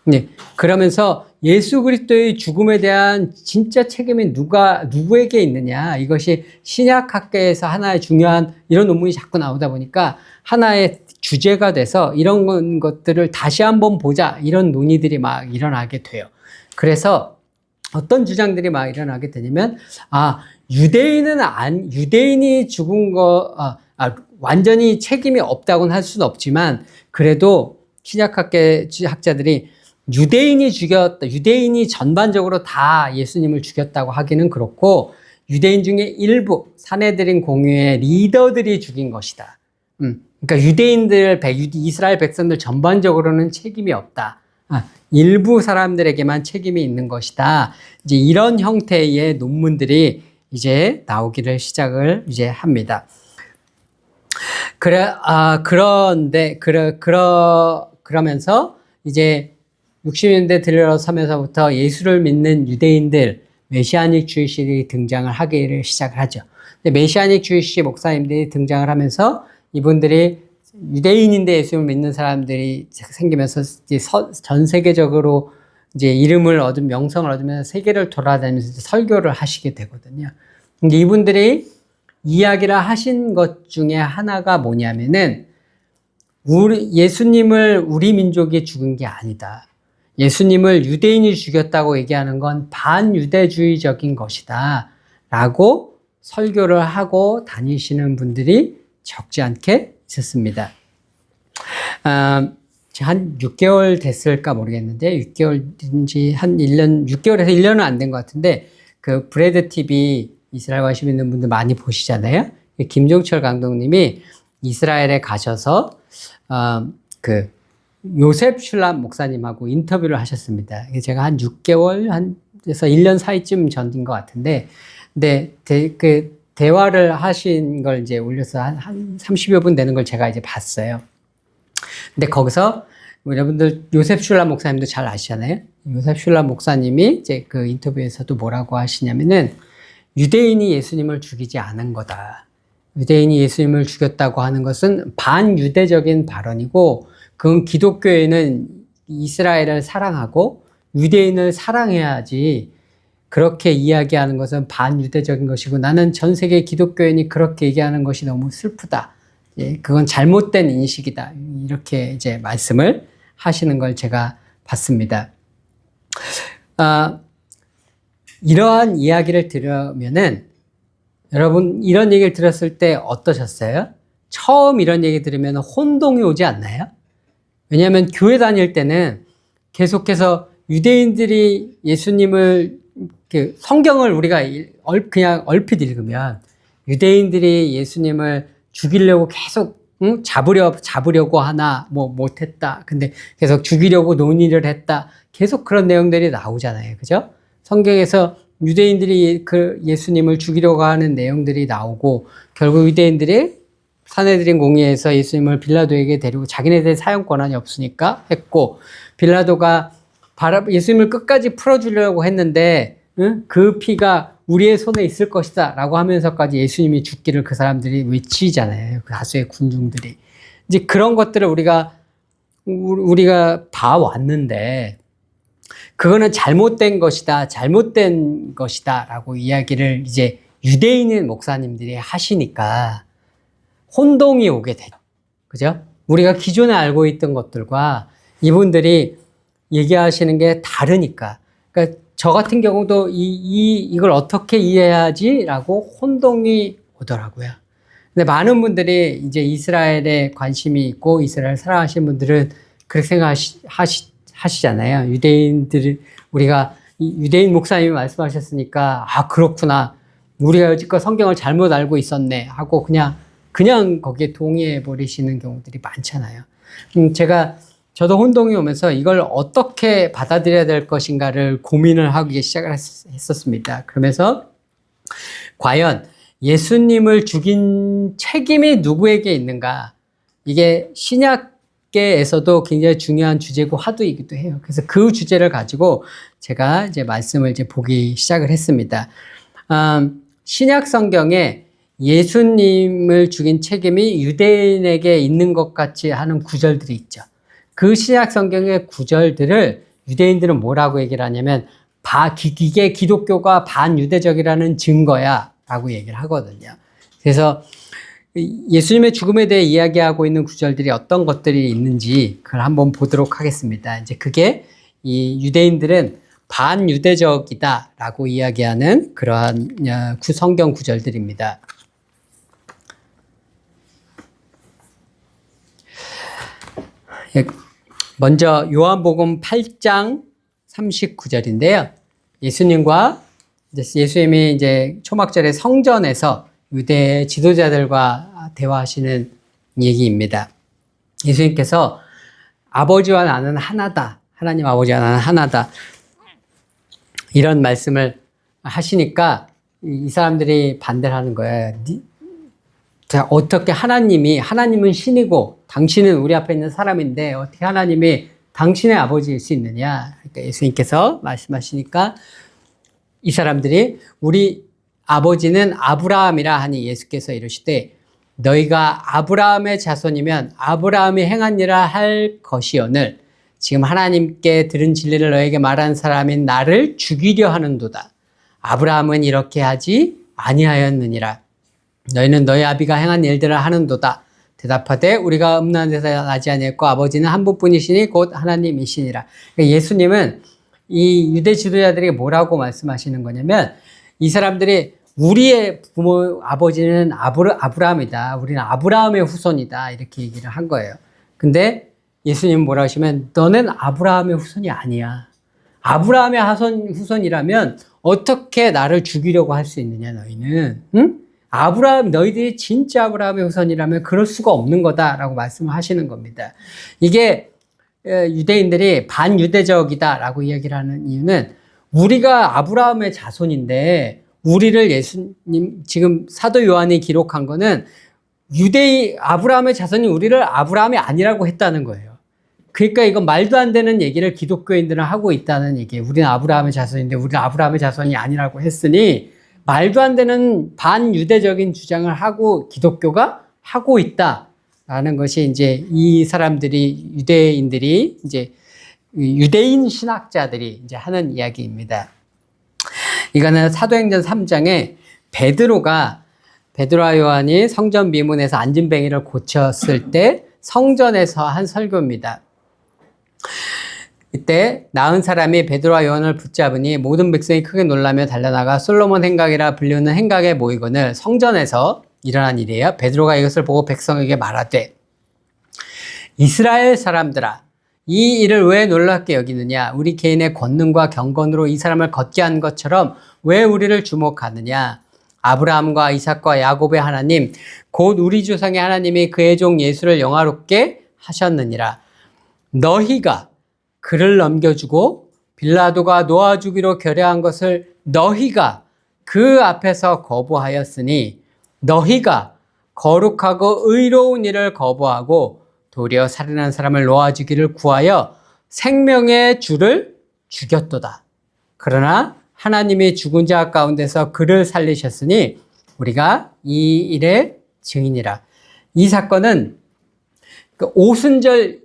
네. 그러면서 예수 그리스도의 죽음에 대한 진짜 책임이 누구에게 있느냐. 이것이 신약학계에서 하나의 중요한 이런 논문이 자꾸 나오다 보니까 하나의 주제가 돼서 이런 것들을 다시 한번 보자. 이런 논의들이 막 일어나게 돼요. 그래서 어떤 주장들이 막 일어나게 되냐면, 유대인이 죽은 완전히 책임이 없다고는 할 수는 없지만, 그래도 신약학계 학자들이 유대인이 전반적으로 다 예수님을 죽였다고 하기는 그렇고, 유대인 중에 일부, 사내들인 공유의 리더들이 죽인 것이다. 그러니까 이스라엘 백성들 전반적으로는 책임이 없다. 일부 사람들에게만 책임이 있는 것이다. 이제 이런 형태의 논문들이 이제 나오기를 시작을 이제 합니다. 그러면서 이제 60년대 들어서면서부터 예수를 믿는 유대인들, 메시아닉 주이시들이 등장을 하기를 시작을 하죠. 메시아닉 주이시 목사님들이 등장을 하면서 이분들이 유대인인데 예수를 믿는 사람들이 생기면서 이제 전 세계적으로 이제 명성을 얻으면서 세계를 돌아다니면서 설교를 하시게 되거든요. 근데 이분들이 이야기를 하신 것 중에 하나가 뭐냐면은, 예수님을 우리 민족이 죽은 게 아니다. 예수님을 유대인이 죽였다고 얘기하는 건 반유대주의적인 것이다. 라고 설교를 하고 다니시는 분들이 적지 않게 있었습니다. 한 6개월 됐을까 모르겠는데, 6개월인지 한 1년, 6개월에서 1년은 안 된 것 같은데, 그 브레드 TV 이스라엘 관심 있는 분들 많이 보시잖아요. 김종철 감독님이 이스라엘에 가셔서, 요셉 슐람 목사님하고 인터뷰를 하셨습니다. 제가 한 6개월, 에서 1년 사이쯤 전인 것 같은데, 근데 대화를 하신 걸 이제 올려서 한 30여 분 되는 걸 제가 이제 봤어요. 근데 거기서 여러분들 요셉 슐라 목사님도 잘 아시잖아요. 요셉 슐라 목사님이 이제 그 인터뷰에서도 뭐라고 하시냐면은 유대인이 예수님을 죽이지 않은 거다. 유대인이 예수님을 죽였다고 하는 것은 반유대적인 발언이고, 그건 기독교에는 이스라엘을 사랑하고 유대인을 사랑해야지, 그렇게 이야기하는 것은 반유대적인 것이고, 나는 전 세계 기독교인이 그렇게 얘기하는 것이 너무 슬프다. 예, 그건 잘못된 인식이다. 이렇게 이제 말씀을 하시는 걸 제가 봤습니다. 이러한 이야기를 들으면은, 여러분 이런 얘기를 들었을 때 어떠셨어요? 처음 이런 얘기 들으면 혼동이 오지 않나요? 왜냐하면 교회 다닐 때는 계속해서 유대인들이 예수님을, 성경을 우리가 그냥 얼핏 읽으면 유대인들이 예수님을 죽이려고 계속 잡으려고 하나, 못했다. 근데 계속 죽이려고 논의를 했다. 계속 그런 내용들이 나오잖아요. 그죠? 성경에서 유대인들이 그 예수님을 죽이려고 하는 내용들이 나오고, 결국 유대인들이 사내들인 공의에서 예수님을 빌라도에게 데리고, 자기네들 사형 권한이 없으니까 했고, 빌라도가 예수님을 끝까지 풀어주려고 했는데, 그 피가 우리의 손에 있을 것이다 라고 하면서까지 예수님이 죽기를 그 사람들이 외치잖아요. 그 다수의 군중들이. 이제 그런 것들을 우리가 봐왔는데, 그거는 잘못된 것이다 라고 이야기를 이제 유대인인 목사님들이 하시니까 혼동이 오게 되죠. 그죠? 우리가 기존에 알고 있던 것들과 이분들이 얘기하시는 게 다르니까. 그러니까 저 같은 경우도 이걸 어떻게 이해해야지? 라고 혼동이 오더라고요. 근데 많은 분들이 이제 이스라엘에 관심이 있고 이스라엘 사랑하시는 분들은 그렇게 생각하시잖아요. 우리가 유대인 목사님이 말씀하셨으니까, 그렇구나. 우리가 여지껏 성경을 잘못 알고 있었네. 하고 그냥 거기에 동의해 버리시는 경우들이 많잖아요. 저도 혼동이 오면서 이걸 어떻게 받아들여야 될 것인가를 고민을 하기 시작을 했었습니다. 그러면서 과연 예수님을 죽인 책임이 누구에게 있는가? 이게 신약계에서도 굉장히 중요한 주제고 화두이기도 해요. 그래서 그 주제를 가지고 제가 이제 말씀을 이제 보기 시작을 했습니다. 신약 성경에 예수님을 죽인 책임이 유대인에게 있는 것 같이 하는 구절들이 있죠. 그 신약 성경의 구절들을 유대인들은 뭐라고 얘기를 하냐면, 이게 기독교가 반유대적이라는 증거야 라고 얘기를 하거든요. 그래서 예수님의 죽음에 대해 이야기하고 있는 구절들이 어떤 것들이 있는지 그걸 한번 보도록 하겠습니다. 이제 그게 이 유대인들은 반유대적이다 라고 이야기하는 그러한 성경 구절들입니다. 먼저 요한복음 8장 39절인데요. 예수님이 이제 초막절에 성전에서 유대 지도자들과 대화하시는 얘기입니다. 예수님께서 아버지와 나는 하나다. 하나님 아버지와 나는 하나다. 이런 말씀을 하시니까 이 사람들이 반대를 하는 거예요. 자, 어떻게 하나님은 신이고 당신은 우리 앞에 있는 사람인데 어떻게 하나님이 당신의 아버지일 수 있느냐? 그러니까 예수님께서 말씀하시니까 이 사람들이 우리 아버지는 아브라함이라 하니 예수께서 이르시되 너희가 아브라함의 자손이면 아브라함이 행한 일을 할 것이오늘 지금 하나님께 들은 진리를 너에게 말한 사람인 나를 죽이려 하는도다. 아브라함은 이렇게 하지 아니하였느니라. 너희는 너희 아비가 행한 일들을 하는도다. 대답하되 우리가 음란한 데서 나지 아니했고 아버지는 한 분뿐이시니 곧 하나님이시니라. 예수님은 이 유대 지도자들에게 뭐라고 말씀하시는 거냐면, 이 사람들이 우리의 아버지는 아브라함이다. 우리는 아브라함의 후손이다. 이렇게 얘기를 한 거예요. 근데 예수님은 뭐라고 하시면, 너는 아브라함의 후손이 아니야. 아브라함의 후손이라면 어떻게 나를 죽이려고 할 수 있느냐, 너희는. 응? 너희들이 진짜 아브라함의 후손이라면 그럴 수가 없는 거다라고 말씀을 하시는 겁니다. 이게 유대인들이 반유대적이다라고 이야기를 하는 이유는, 우리가 아브라함의 자손인데 우리를 예수님, 지금 사도 요한이 기록한 거는 아브라함의 자손이 우리를 아브라함이 아니라고 했다는 거예요. 그러니까 이건 말도 안 되는 얘기를 기독교인들은 하고 있다는 얘기예요. 우리는 아브라함의 자손인데 우리는 아브라함의 자손이 아니라고 했으니 말도 안 되는 반유대적인 주장을 하고 기독교가 하고 있다라는 것이 이제 이 사람들이 유대인들이 이제 유대인 신학자들이 이제 하는 이야기입니다. 이거는 사도행전 3장에 베드로와 요한이 성전 미문에서 안진뱅이를 고쳤을 때 성전에서 한 설교입니다. 이때 나은 사람이 베드로와 요한을 붙잡으니 모든 백성이 크게 놀라며 달려나가 솔로몬 행각이라 불리는 행각에 모이거늘 성전에서 일어난 일이에요. 베드로가 이것을 보고 백성에게 말하되 이스라엘 사람들아 이 일을 왜 놀랍게 여기느냐 우리 개인의 권능과 경건으로 이 사람을 걷게 한 것처럼 왜 우리를 주목하느냐 아브라함과 이삭과 야곱의 하나님 곧 우리 조상의 하나님이 그의 종 예수를 영화롭게 하셨느니라. 너희가 그를 넘겨주고 빌라도가 놓아주기로 결의한 것을 너희가 그 앞에서 거부하였으니 너희가 거룩하고 의로운 일을 거부하고 도리어 살인한 사람을 놓아주기를 구하여 생명의 주를 죽였도다. 그러나 하나님이 죽은 자 가운데서 그를 살리셨으니 우리가 이 일의 증인이라. 이 사건은 오순절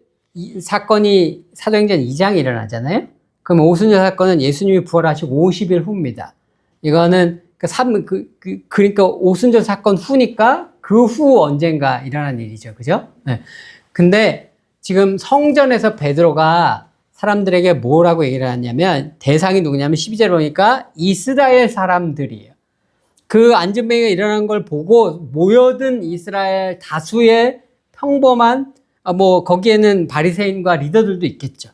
사건이 사도행전 2장에 일어나잖아요. 그럼 오순절 사건은 예수님이 부활하시고 50일 후입니다. 이거는 그러니까 오순절 사건 후니까 그 후 언젠가 일어난 일이죠. 그죠? 네. 근데 지금 성전에서 베드로가 사람들에게 뭐라고 얘기를 하냐면 대상이 누구냐면 12절에 보니까 이스라엘 사람들이에요. 그 안진뱅이가 일어난 걸 보고 모여든 이스라엘 다수의 평범한 거기에는 바리새인과 리더들도 있겠죠.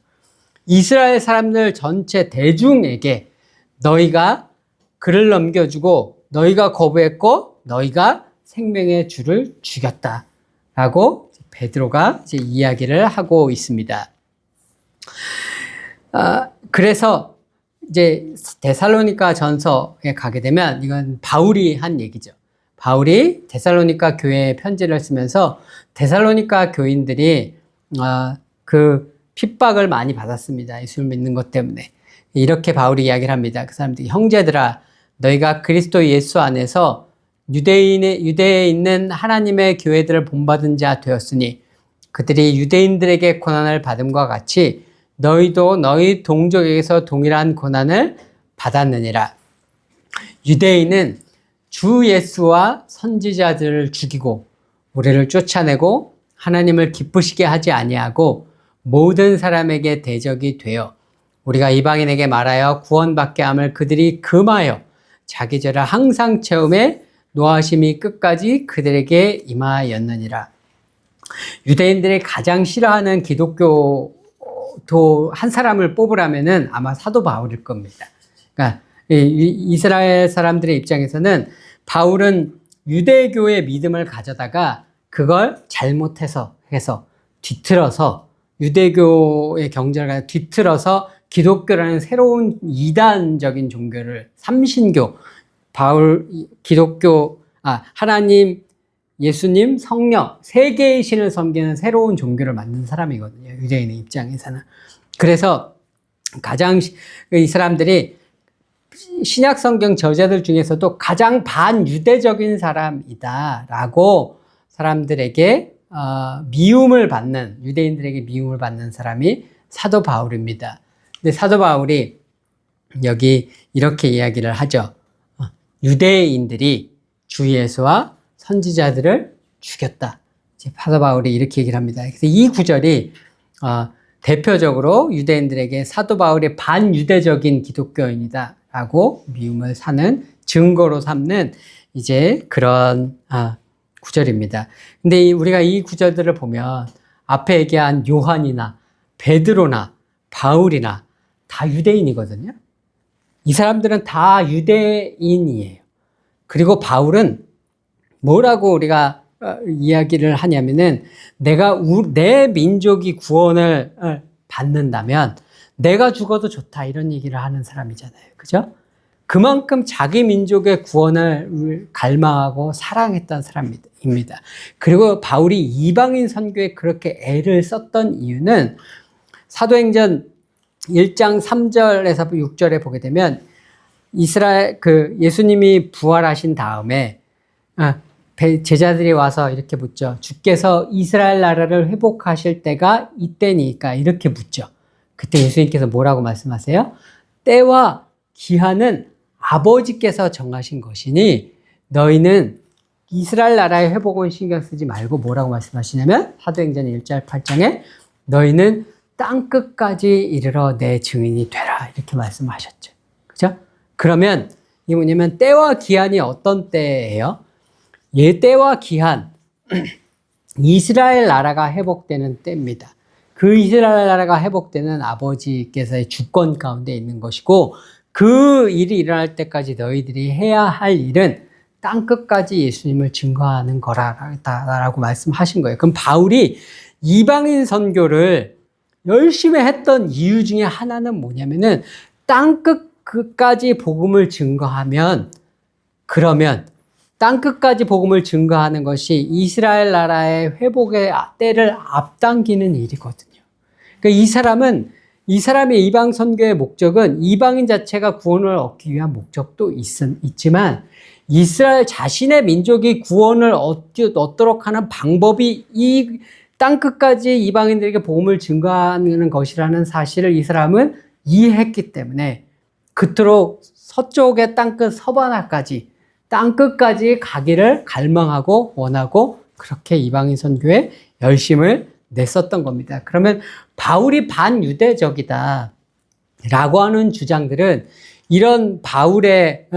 이스라엘 사람들 전체 대중에게 너희가 그를 넘겨주고 너희가 거부했고 너희가 생명의 주를 죽였다라고 베드로가 이제 이야기를 하고 있습니다. 그래서 이제 데살로니가 전서에 가게 되면 이건 바울이 한 얘기죠. 바울이 데살로니가 교회에 편지를 쓰면서 데살로니가 교인들이 그 핍박을 많이 받았습니다. 예수를 믿는 것 때문에. 이렇게 바울이 이야기를 합니다. 그 사람들이 형제들아 너희가 그리스도 예수 안에서 유대에 있는 하나님의 교회들을 본받은 자 되었으니 그들이 유대인들에게 고난을 받음과 같이 너희도 너희 동족에게서 동일한 고난을 받았느니라. 유대인은 주 예수와 선지자들을 죽이고 우리를 쫓아내고 하나님을 기쁘시게 하지 아니하고 모든 사람에게 대적이 되어 우리가 이방인에게 말하여 구원받게 함을 그들이 금하여 자기 죄를 항상 채움에 노하심이 끝까지 그들에게 임하였느니라. 유대인들이 가장 싫어하는 기독교도 한 사람을 뽑으라면은 아마 사도 바울일 겁니다. 그러니까 이스라엘 사람들의 입장에서는 바울은 유대교의 믿음을 가져다가 그걸 잘못해서 뒤틀어서 유대교의 경전을 뒤틀어서 기독교라는 새로운 이단적인 종교를 삼신교 하나님, 예수님, 성령 세 개의 신을 섬기는 새로운 종교를 만든 사람이거든요. 유대인의 입장에서는. 그래서 가장 이 사람들이 신약 성경 저자들 중에서도 가장 반유대적인 사람이다라고 사람들에게 유대인들에게 미움을 받는 사람이 사도 바울입니다. 근데 사도 바울이 여기 이렇게 이야기를 하죠. 유대인들이 주 예수와 선지자들을 죽였다. 사도 바울이 이렇게 얘기를 합니다. 그래서 이 구절이 대표적으로 유대인들에게 사도 바울이 반유대적인 기독교인이다라고 미움을 사는 증거로 삼는 이제 그런 구절입니다. 근데 우리가 이 구절들을 보면 앞에 얘기한 요한이나 베드로나 바울이나 다 유대인이거든요. 이 사람들은 다 유대인이에요. 그리고 바울은 뭐라고 우리가 이야기를 하냐면은 내 민족이 구원을 받는다면 내가 죽어도 좋다 이런 얘기를 하는 사람이잖아요. 그죠? 그만큼 자기 민족의 구원을 갈망하고 사랑했던 사람입니다. 그리고 바울이 이방인 선교에 그렇게 애를 썼던 이유는 사도행전 1장 3절에서 6절에 보게 되면 예수님이 부활하신 다음에 제자들이 와서 이렇게 묻죠. 주께서 이스라엘 나라를 회복하실 때가 이때니까 이렇게 묻죠. 그때 예수님께서 뭐라고 말씀하세요? 때와 기한은 아버지께서 정하신 것이니 너희는 이스라엘 나라의 회복은 신경 쓰지 말고 뭐라고 말씀하시냐면 사도행전 1장 8장에 너희는 땅끝까지 이르러 내 증인이 되라 이렇게 말씀하셨죠. 그죠? 그러면 이게 뭐냐면 때와 기한이 어떤 때예요? 때와 기한 이스라엘 나라가 회복되는 때입니다. 그 이스라엘 나라가 회복되는 아버지께서의 주권 가운데 있는 것이고 그 일이 일어날 때까지 너희들이 해야 할 일은 땅끝까지 예수님을 증거하는 거라고 말씀하신 거예요. 그럼 바울이 이방인 선교를 열심히 했던 이유 중에 하나는 뭐냐면은 땅끝까지 복음을 증거하면 그러면 땅끝까지 복음을 증거하는 것이 이스라엘 나라의 회복의 때를 앞당기는 일이거든요. 그러니까 이 사람의 이방 선교의 목적은 이방인 자체가 구원을 얻기 위한 목적도 있지만 이스라엘 자신의 민족이 구원을 얻도록 하는 방법이 이 땅끝까지 이방인들에게 복음을 증거하는 것이라는 사실을 이 사람은 이해했기 때문에 그토록 서쪽의 땅끝 서바나까지 땅끝까지 가기를 갈망하고 원하고 그렇게 이방인 선교에 열심을 냈었던 겁니다. 그러면 바울이 반유대적이다 라고 하는 주장들은 이런 바울의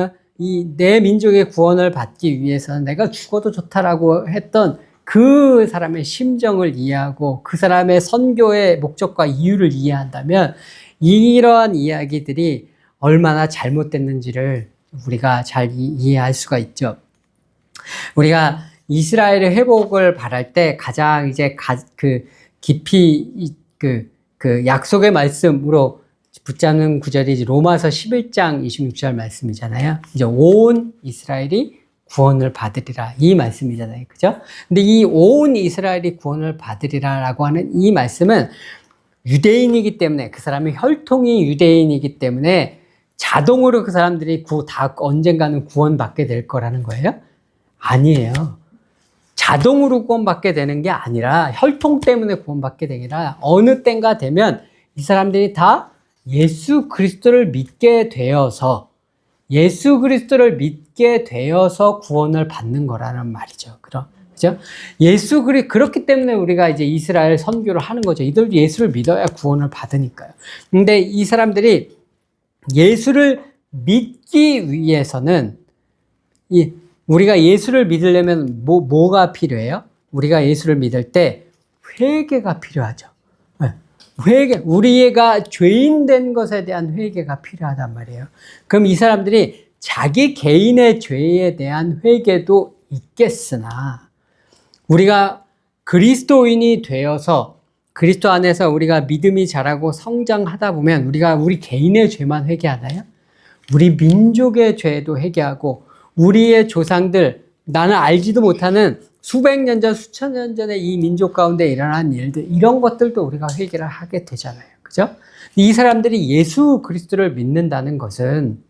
내 민족의 구원을 받기 위해서는 내가 죽어도 좋다라고 했던 그 사람의 심정을 이해하고 그 사람의 선교의 목적과 이유를 이해한다면 이러한 이야기들이 얼마나 잘못됐는지를 우리가 잘 이해할 수가 있죠. 우리가 이스라엘의 회복을 바랄 때 가장 이제 깊이 약속의 말씀으로 붙잡는 구절이 로마서 11장 26절 말씀이잖아요. 이제 온 이스라엘이 구원을 받으리라 이 말씀이잖아요. 그죠? 근데 이 온 이스라엘이 구원을 받으리라라고 하는 이 말씀은 유대인이기 때문에 그 사람의 혈통이 유대인이기 때문에 자동으로 그 사람들이 다 언젠가는 구원받게 될 거라는 거예요? 아니에요. 자동으로 구원받게 되는 게 아니라 혈통 때문에 구원받게 되기라 어느 때인가 되면 이 사람들이 다 예수 그리스도를 믿게 되어서 구원을 받는 거라는 말이죠. 그죠? 그렇기 때문에 우리가 이제 이스라엘 선교를 하는 거죠. 이들도 예수를 믿어야 구원을 받으니까요. 근데 이 사람들이 예수를 믿기 위해서는 우리가 예수를 믿으려면 뭐가 필요해요? 우리가 예수를 믿을 때 회개가 필요하죠. 우리가 죄인 된 것에 대한 회개가 필요하단 말이에요. 그럼 이 사람들이 자기 개인의 죄에 대한 회개도 있겠으나 우리가 그리스도인이 되어서 그리스도 안에서 우리가 믿음이 자라고 성장하다 보면 우리가 우리 개인의 죄만 회개하나요? 우리 민족의 죄도 회개하고 우리의 조상들, 나는 알지도 못하는 수백 년 전, 수천 년 전에 이 민족 가운데 일어난 일들, 이런 것들도 우리가 회개를 하게 되잖아요. 그죠? 이 사람들이 예수 그리스도를 믿는다는 것은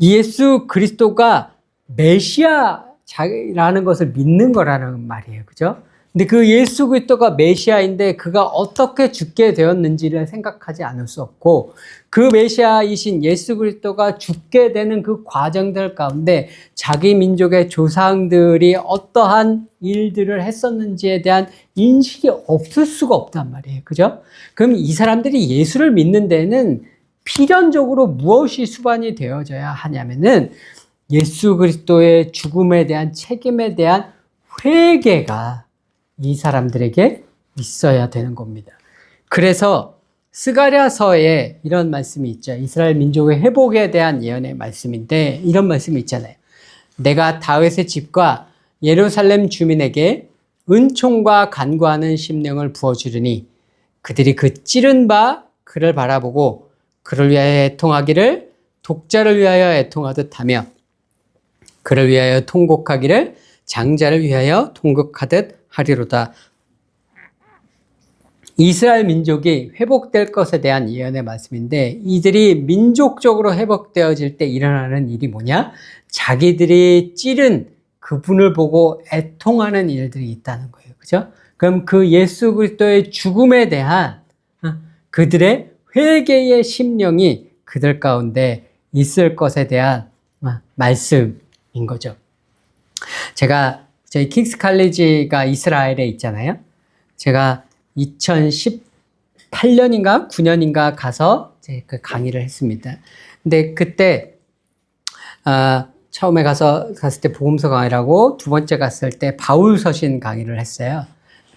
예수 그리스도가 메시아라는 것을 믿는 거라는 말이에요. 그죠? 근데 그 예수 그리스도가 메시아인데 그가 어떻게 죽게 되었는지를 생각하지 않을 수 없고 그 메시아이신 예수 그리스도가 죽게 되는 그 과정들 가운데 자기 민족의 조상들이 어떠한 일들을 했었는지에 대한 인식이 없을 수가 없단 말이에요. 그죠? 그럼 이 사람들이 예수를 믿는 데는 필연적으로 무엇이 수반이 되어져야 하냐면은 예수 그리스도의 죽음에 대한 책임에 대한 회개가 이 사람들에게 있어야 되는 겁니다. 그래서 스가랴서에 이런 말씀이 있죠. 이스라엘 민족의 회복에 대한 예언의 말씀인데 이런 말씀이 있잖아요. 내가 다윗의 집과 예루살렘 주민에게 은총과 간구하는 심령을 부어주리니 그들이 그 찌른 바 그를 바라보고 그를 위하여 애통하기를 독자를 위하여 애통하듯 하며 그를 위하여 통곡하기를 장자를 위하여 통곡하듯 하리로다. 이스라엘 민족이 회복될 것에 대한 예언의 말씀인데, 이들이 민족적으로 회복되어질 때 일어나는 일이 뭐냐? 자기들이 찌른 그분을 보고 애통하는 일들이 있다는 거예요. 그죠? 그럼 그 예수 그리스도의 죽음에 대한 그들의 회개의 심령이 그들 가운데 있을 것에 대한 말씀인 거죠. 제가 저희 킹스 칼리지가 이스라엘에 있잖아요. 제가 2018년인가 9년인가 가서 이제 그 강의를 했습니다. 근데 그때 처음에 갔을 때 복음서 강의라고, 두 번째 갔을 때 바울 서신 강의를 했어요.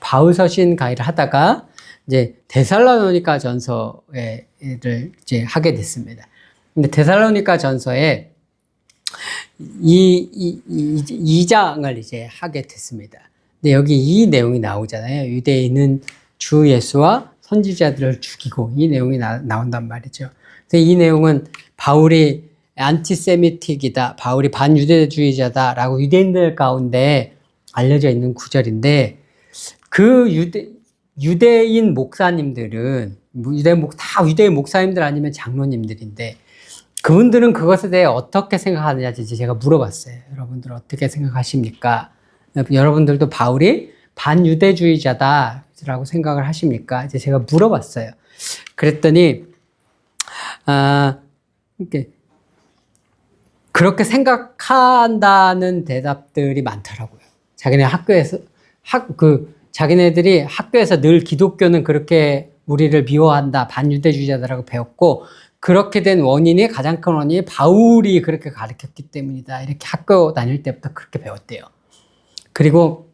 바울 서신 강의를 하다가 이제 데살로니가 전서를 이제 하게 됐습니다. 근데 데살로니가 전서에 이 장을 이제 하게 됐습니다. 근데 여기 이 내용이 나오잖아요. 유대인은 주 예수와 선지자들을 죽이고, 이 내용이 나온단 말이죠. 그래서 이 내용은 바울이 안티세미틱이다, 바울이 반유대주의자다라고 유대인들 가운데 알려져 있는 구절인데, 그 유대인 목사님들은 다 유대인 목사님들 아니면 장로님들인데, 그분들은 그것에 대해 어떻게 생각하느냐 제가 물어봤어요. 여러분들 어떻게 생각하십니까? 여러분들도 바울이 반유대주의자다라고 생각을 하십니까? 이제 제가 물어봤어요. 그랬더니 그렇게 생각한다는 대답들이 많더라고요. 자기네들이 학교에서 늘 기독교는 그렇게 우리를 미워한다, 반유대주의자다라고 배웠고, 그렇게 된 원인이, 가장 큰 원인이 바울이 그렇게 가르쳤기 때문이다, 이렇게 학교 다닐 때부터 그렇게 배웠대요. 그리고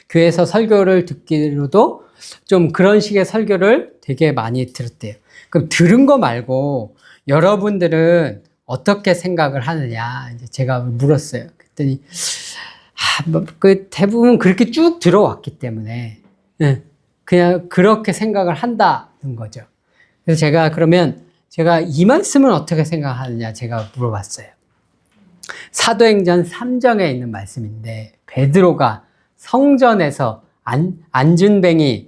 교회에서 설교를 듣기로도 좀 그런 식의 설교를 되게 많이 들었대요. 그럼 들은 거 말고 여러분들은 어떻게 생각을 하느냐 이제 제가 물었어요. 그랬더니 대부분 그렇게 쭉 들어왔기 때문에 그냥 그렇게 생각을 한다는 거죠. 그래서 제가 이 말씀은 어떻게 생각하느냐 제가 물어봤어요. 사도행전 3장에 있는 말씀인데, 베드로가 성전에서 안준뱅이를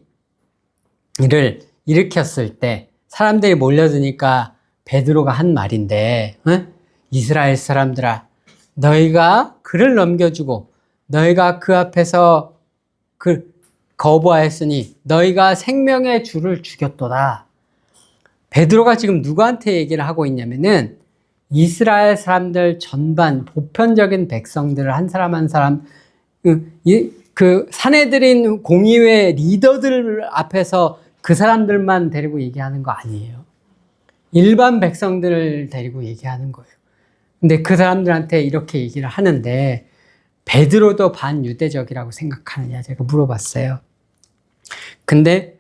일으켰을 때 사람들이 몰려드니까 베드로가 한 말인데, 이스라엘 사람들아, 너희가 그를 넘겨주고 너희가 그 앞에서 거부하였으니 너희가 생명의 주를 죽였도다. 베드로가 지금 누구한테 얘기를 하고 있냐면은 이스라엘 사람들 전반, 보편적인 백성들을 한 사람 한 사람, 그 사내들인 공의회 리더들 앞에서 그 사람들만 데리고 얘기하는 거 아니에요. 일반 백성들을 데리고 얘기하는 거예요. 근데 그 사람들한테 이렇게 얘기를 하는데, 베드로도 반유대적이라고 생각하느냐 제가 물어봤어요. 근데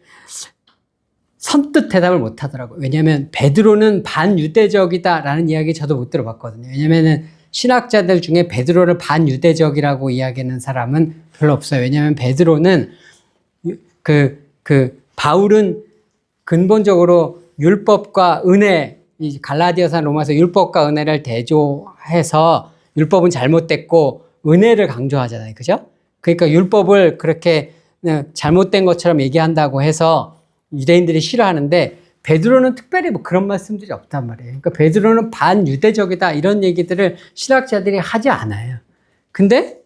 선뜻 대답을 못 하더라고요. 왜냐하면 베드로는 반유대적이다라는 이야기 저도 못 들어봤거든요. 왜냐하면 신학자들 중에 베드로를 반유대적이라고 이야기하는 사람은 별로 없어요. 왜냐하면 베드로는 바울은 근본적으로 율법과 은혜, 갈라디아서 로마서 율법과 은혜를 대조해서 율법은 잘못됐고 은혜를 강조하잖아요. 그죠? 그러니까 율법을 그렇게 잘못된 것처럼 얘기한다고 해서 유대인들이 싫어하는데, 베드로는 특별히 뭐 그런 말씀들이 없단 말이에요. 그러니까 베드로는 반유대적이다 이런 얘기들을 신학자들이 하지 않아요. 근데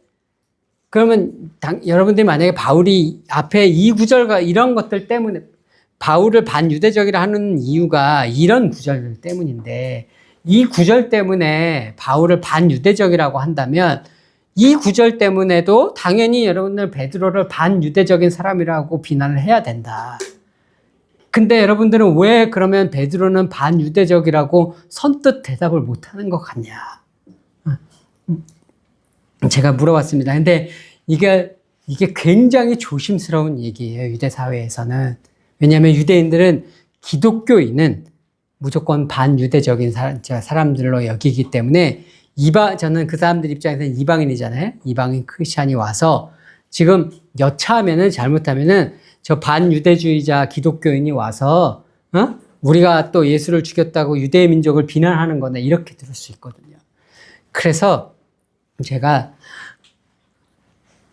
그러면 여러분들이 만약에 바울이 앞에 이 구절과 이런 것들 때문에 바울을 반유대적이라 하는 이유가 이런 구절들 때문인데, 이 구절 때문에 바울을 반유대적이라고 한다면 이 구절 때문에도 당연히 여러분들 베드로를 반유대적인 사람이라고 비난을 해야 된다. 근데 여러분들은 왜 그러면 베드로는 반유대적이라고 선뜻 대답을 못하는 것 같냐? 제가 물어봤습니다. 근데 이게 굉장히 조심스러운 얘기예요, 유대 사회에서는. 왜냐하면 유대인들은 기독교인은 무조건 반유대적인 사람들로 여기기 때문에, 저는 그 사람들 입장에서는 이방인이잖아요. 이방인 크리스찬이 와서 지금 여차하면은, 잘못하면은 저 반유대주의자 기독교인이 와서 우리가 또 예수를 죽였다고 유대 민족을 비난하는 거네 이렇게 들을 수 있거든요. 그래서 제가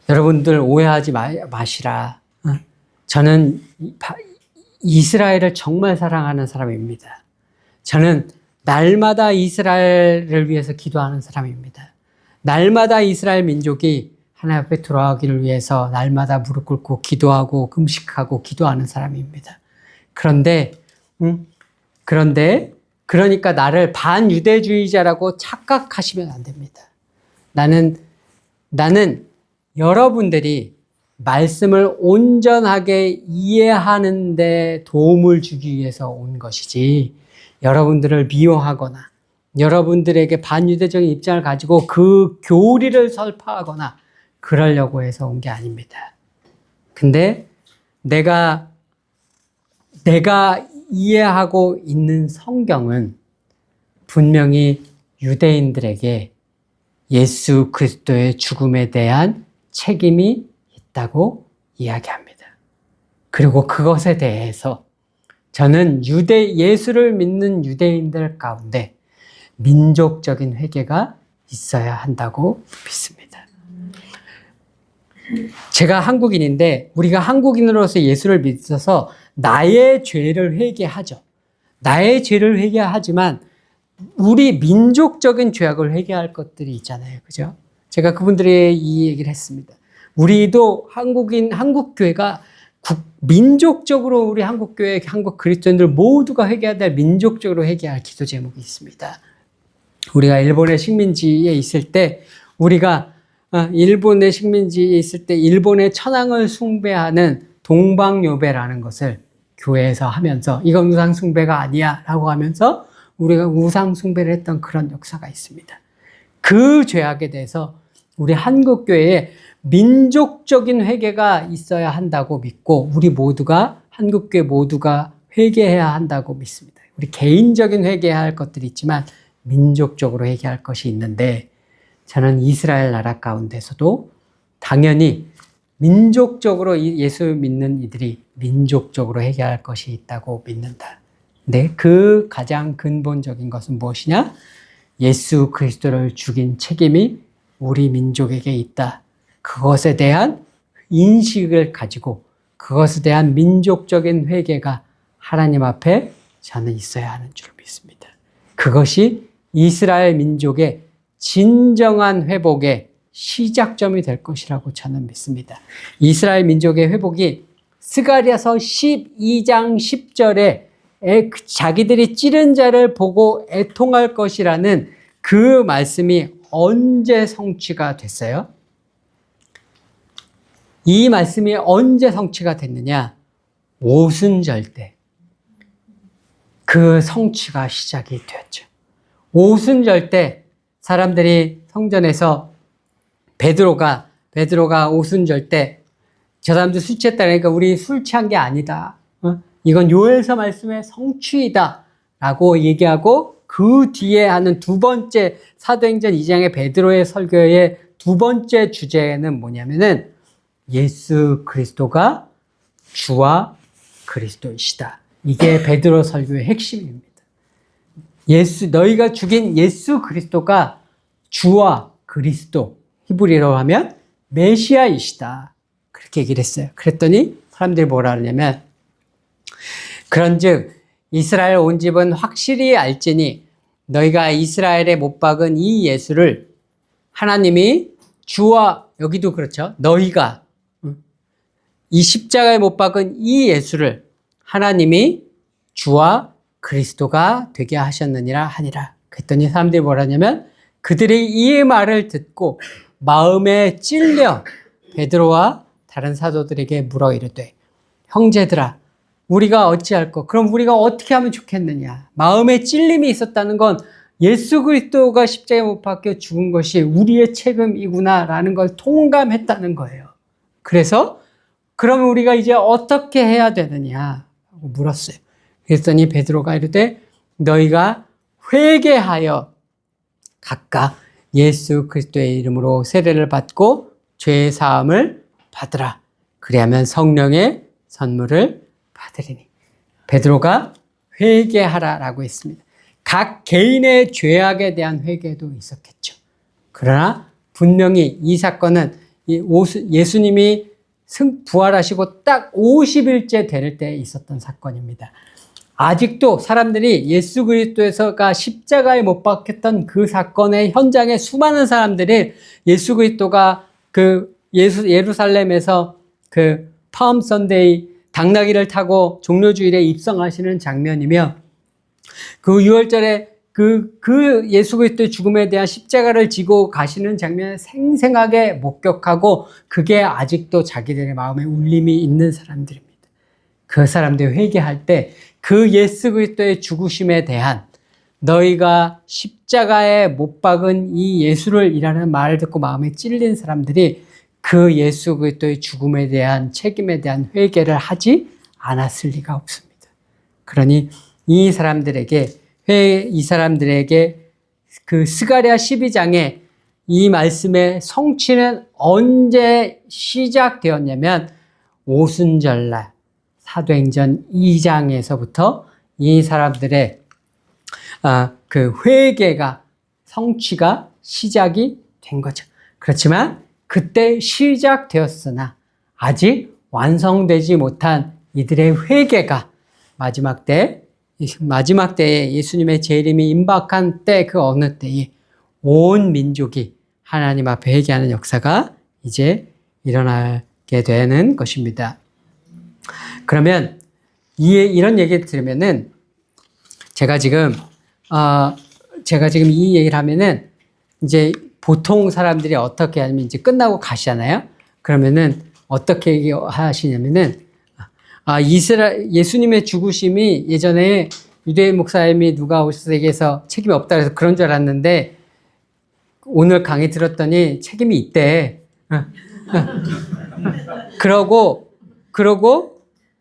여러분들 오해하지 마시라. 저는 이스라엘을 정말 사랑하는 사람입니다. 저는 날마다 이스라엘을 위해서 기도하는 사람입니다. 날마다 이스라엘 민족이 하나님 앞에 돌아가기를 위해서 날마다 무릎 꿇고 기도하고 금식하고 기도하는 사람입니다. 그러니까 나를 반유대주의자라고 착각하시면 안 됩니다. 나는 여러분들이 말씀을 온전하게 이해하는 데 도움을 주기 위해서 온 것이지, 여러분들을 미워하거나 여러분들에게 반유대적인 입장을 가지고 그 교리를 설파하거나 그러려고 해서 온 게 아닙니다. 근데 내가 이해하고 있는 성경은 분명히 유대인들에게 예수 그리스도의 죽음에 대한 책임이 있다고 이야기합니다. 그리고 그것에 대해서 저는 예수를 믿는 유대인들 가운데 민족적인 회개가 있어야 한다고 믿습니다. 제가 한국인인데 우리가 한국인으로서 예수를 믿어서 나의 죄를 회개하죠. 나의 죄를 회개하지만 우리 민족적인 죄악을 회개할 것들이 있잖아요. 그죠? 제가 그분들의 이 얘기를 했습니다. 우리도 한국교회가 민족적으로 우리 한국교회, 한국 그리스도인들 모두가 회개해야 될 민족적으로 회개할 기도 제목이 있습니다. 우리가 일본의 식민지에 있을 때 일본의 천황을 숭배하는 동방요배라는 것을 교회에서 하면서 이건 우상숭배가 아니야 라고 하면서 우리가 우상숭배를 했던 그런 역사가 있습니다. 그 죄악에 대해서 우리 한국교회에 민족적인 회개가 있어야 한다고 믿고 우리 모두가 한국교회 모두가 회개해야 한다고 믿습니다. 우리 개인적인 회개해야 할 것들이 있지만 민족적으로 회개할 것이 있는데 저는 이스라엘 나라 가운데서도 당연히 민족적으로 예수 믿는 이들이 민족적으로 회개할 것이 있다고 믿는다. 근데 그 가장 근본적인 것은 무엇이냐? 예수 그리스도를 죽인 책임이 우리 민족에게 있다. 그것에 대한 인식을 가지고 그것에 대한 민족적인 회개가 하나님 앞에 저는 있어야 하는 줄 믿습니다. 그것이 이스라엘 민족의 진정한 회복의 시작점이 될 것이라고 저는 믿습니다. 이스라엘 민족의 회복이 스가랴서 12장 10절에 자기들이 찌른 자를 보고 애통할 것이라는 그 말씀이 언제 성취가 됐어요? 이 말씀이 언제 성취가 됐느냐? 오순절 때 그 성취가 시작이 되었죠. 오순절 때 사람들이 성전에서 베드로가 오순절 때 저 사람들 술 취했다 그러니까 우리 술 취한 게 아니다. 이건 요엘서 말씀의 성취이다 라고 얘기하고 그 뒤에 하는 두 번째 사도행전 2장의 베드로의 설교의 두 번째 주제는 뭐냐면은 예수 그리스도가 주와 그리스도이시다. 이게 베드로 설교의 핵심입니다. 너희가 죽인 예수 그리스도가 주와 그리스도, 히브리어로 하면 메시아이시다. 그렇게 얘기를 했어요. 그랬더니 사람들이 뭐라 하냐면 그런즉 이스라엘 온 집은 확실히 알지니 너희가 이스라엘에 못 박은 이 예수를 하나님이 주와, 여기도 그렇죠. 너희가 이 십자가에 못 박은 이 예수를 하나님이 주와 그리스도가 되게 하셨느니라 하니라. 그랬더니 사람들이 뭐라냐면 그들이 이 말을 듣고 마음에 찔려 베드로와 다른 사도들에게 물어 이르되 형제들아 우리가 어찌할꼬? 그럼 우리가 어떻게 하면 좋겠느냐? 마음에 찔림이 있었다는 건 예수 그리스도가 십자가에 못 박혀 죽은 것이 우리의 책임이구나라는 걸 통감했다는 거예요. 그래서 그러면 우리가 이제 어떻게 해야 되느냐? 하고 물었어요. 그랬더니 베드로가 이르되 너희가 회개하여 각각 예수 그리스도의 이름으로 세례를 받고 죄의 사함을 받으라. 그리하면 성령의 선물을 받으리니. 베드로가 회개하라라고 했습니다. 각 개인의 죄악에 대한 회개도 있었겠죠. 그러나 분명히 이 사건은 예수님이 부활하시고 딱 50일째 될 때 있었던 사건입니다. 아직도 사람들이 예수 그리스도가 십자가에 못 박혔던 그 사건의 현장에 수많은 사람들이 예수 그리스도가 예루살렘에서 팜 선데이 당나귀를 타고 종려주일에 입성하시는 장면이며, 그 6월절에 그 예수 그리스도의 죽음에 대한 십자가를 지고 가시는 장면을 생생하게 목격하고, 그게 아직도 자기들의 마음에 울림이 있는 사람들입니다. 그 사람들이 회개할 때 그 예수 그리스도의 죽으심에 대한, 너희가 십자가에 못 박은 이 예수를 이라는 말을 듣고 마음에 찔린 사람들이 그 예수 그리스도의 죽음에 대한 책임에 대한 회개를 하지 않았을 리가 없습니다. 그러니 이 사람들에게 그 스가랴 12장에 이 말씀의 성취는 언제 시작되었냐면, 오순절날 사도행전 2장에서부터 이 사람들의 그 회개가, 성취가 시작이 된 거죠. 그렇지만 그때 시작되었으나 아직 완성되지 못한 이들의 회개가 마지막 때에 예수님의 재림이 임박한 때, 그 어느 때에 온 민족이 하나님 앞에 회개하는 역사가 이제 일어나게 되는 것입니다. 그러면 이런 얘기를 들으면은, 제가 지금 이 얘기를 하면은 이제 보통 사람들이 어떻게 하냐면, 이제 끝나고 가시잖아요. 그러면은 어떻게 하시냐면은, 예수님의 죽으심이 예전에 유대인 목사님이 누가 오셔서 얘기해서 책임이 없다 그래서 그런 줄 알았는데, 오늘 강의 들었더니 책임이 있대. 그러고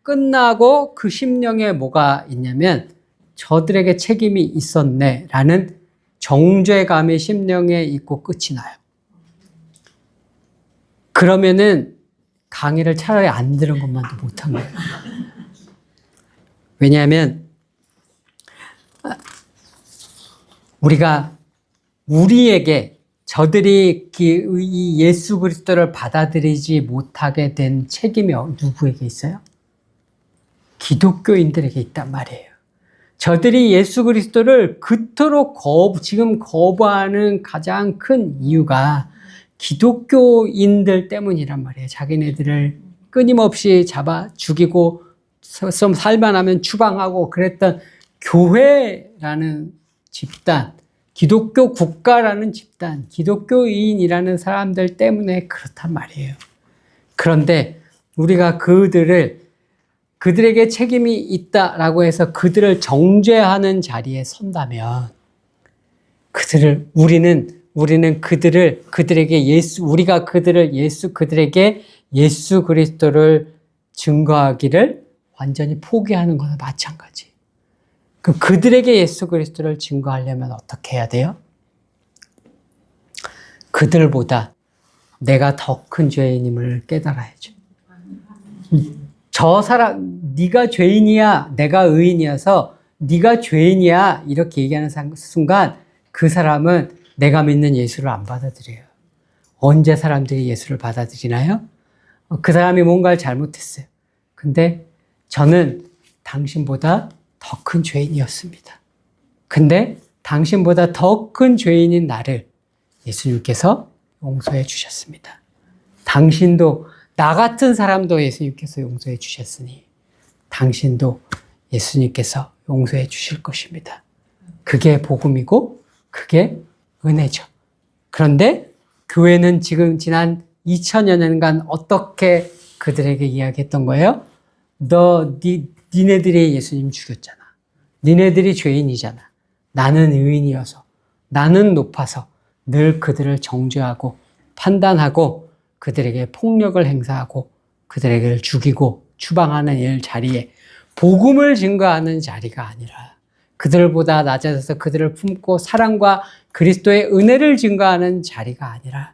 끝나고 그 심령에 뭐가 있냐면, 저들에게 책임이 있었네 라는 정죄감이 심령에 있고 끝이 나요. 그러면은 강의를 차라리 안 들은 것만도 못한 거예요. 왜냐하면 우리에게 저들이 이 예수 그리스도를 받아들이지 못하게 된 책임이 누구에게 있어요? 기독교인들에게 있단 말이에요. 저들이 예수 그리스도를 그토록 지금 거부하는 가장 큰 이유가 기독교인들 때문이란 말이에요. 자기네들을 끊임없이 잡아 죽이고 좀 살만하면 추방하고 그랬던 교회라는 집단, 기독교 국가라는 집단, 기독교인이라는 사람들 때문에 그렇단 말이에요. 그런데 우리가 그들에게 책임이 있다라고 해서 그들을 정죄하는 자리에 선다면, 우리는 그들에게 예수 그리스도를 증거하기를 완전히 포기하는 것과 마찬가지. 그럼 그들에게 예수 그리스도를 증거하려면 어떻게 해야 돼요? 그들보다 내가 더 큰 죄인임을 깨달아야죠. 네가 죄인이야, 내가 의인이어서 네가 죄인이야 이렇게 얘기하는 순간, 그 사람은 내가 믿는 예수를 안 받아들여요. 언제 사람들이 예수를 받아들이나요? 그 사람이 뭔가를 잘못했어요. 근데 저는 당신보다 더 큰 죄인이었습니다. 근데 당신보다 더 큰 죄인인 나를 예수님께서 용서해 주셨습니다. 당신도, 나 같은 사람도 예수님께서 용서해 주셨으니 당신도 예수님께서 용서해 주실 것입니다. 그게 복음이고 그게 은혜죠. 그런데 교회는 지금 지난 2000여 년간 어떻게 그들에게 이야기했던 거예요? 니네들이 예수님 죽였잖아. 니네들이 죄인이잖아. 나는 의인이어서, 나는 높아서 늘 그들을 정죄하고 판단하고 그들에게 폭력을 행사하고 그들에게 죽이고 추방하는 자리에, 복음을 증거하는 자리가 아니라 그들보다 낮아져서 그들을 품고 사랑과 그리스도의 은혜를 증거하는 자리가 아니라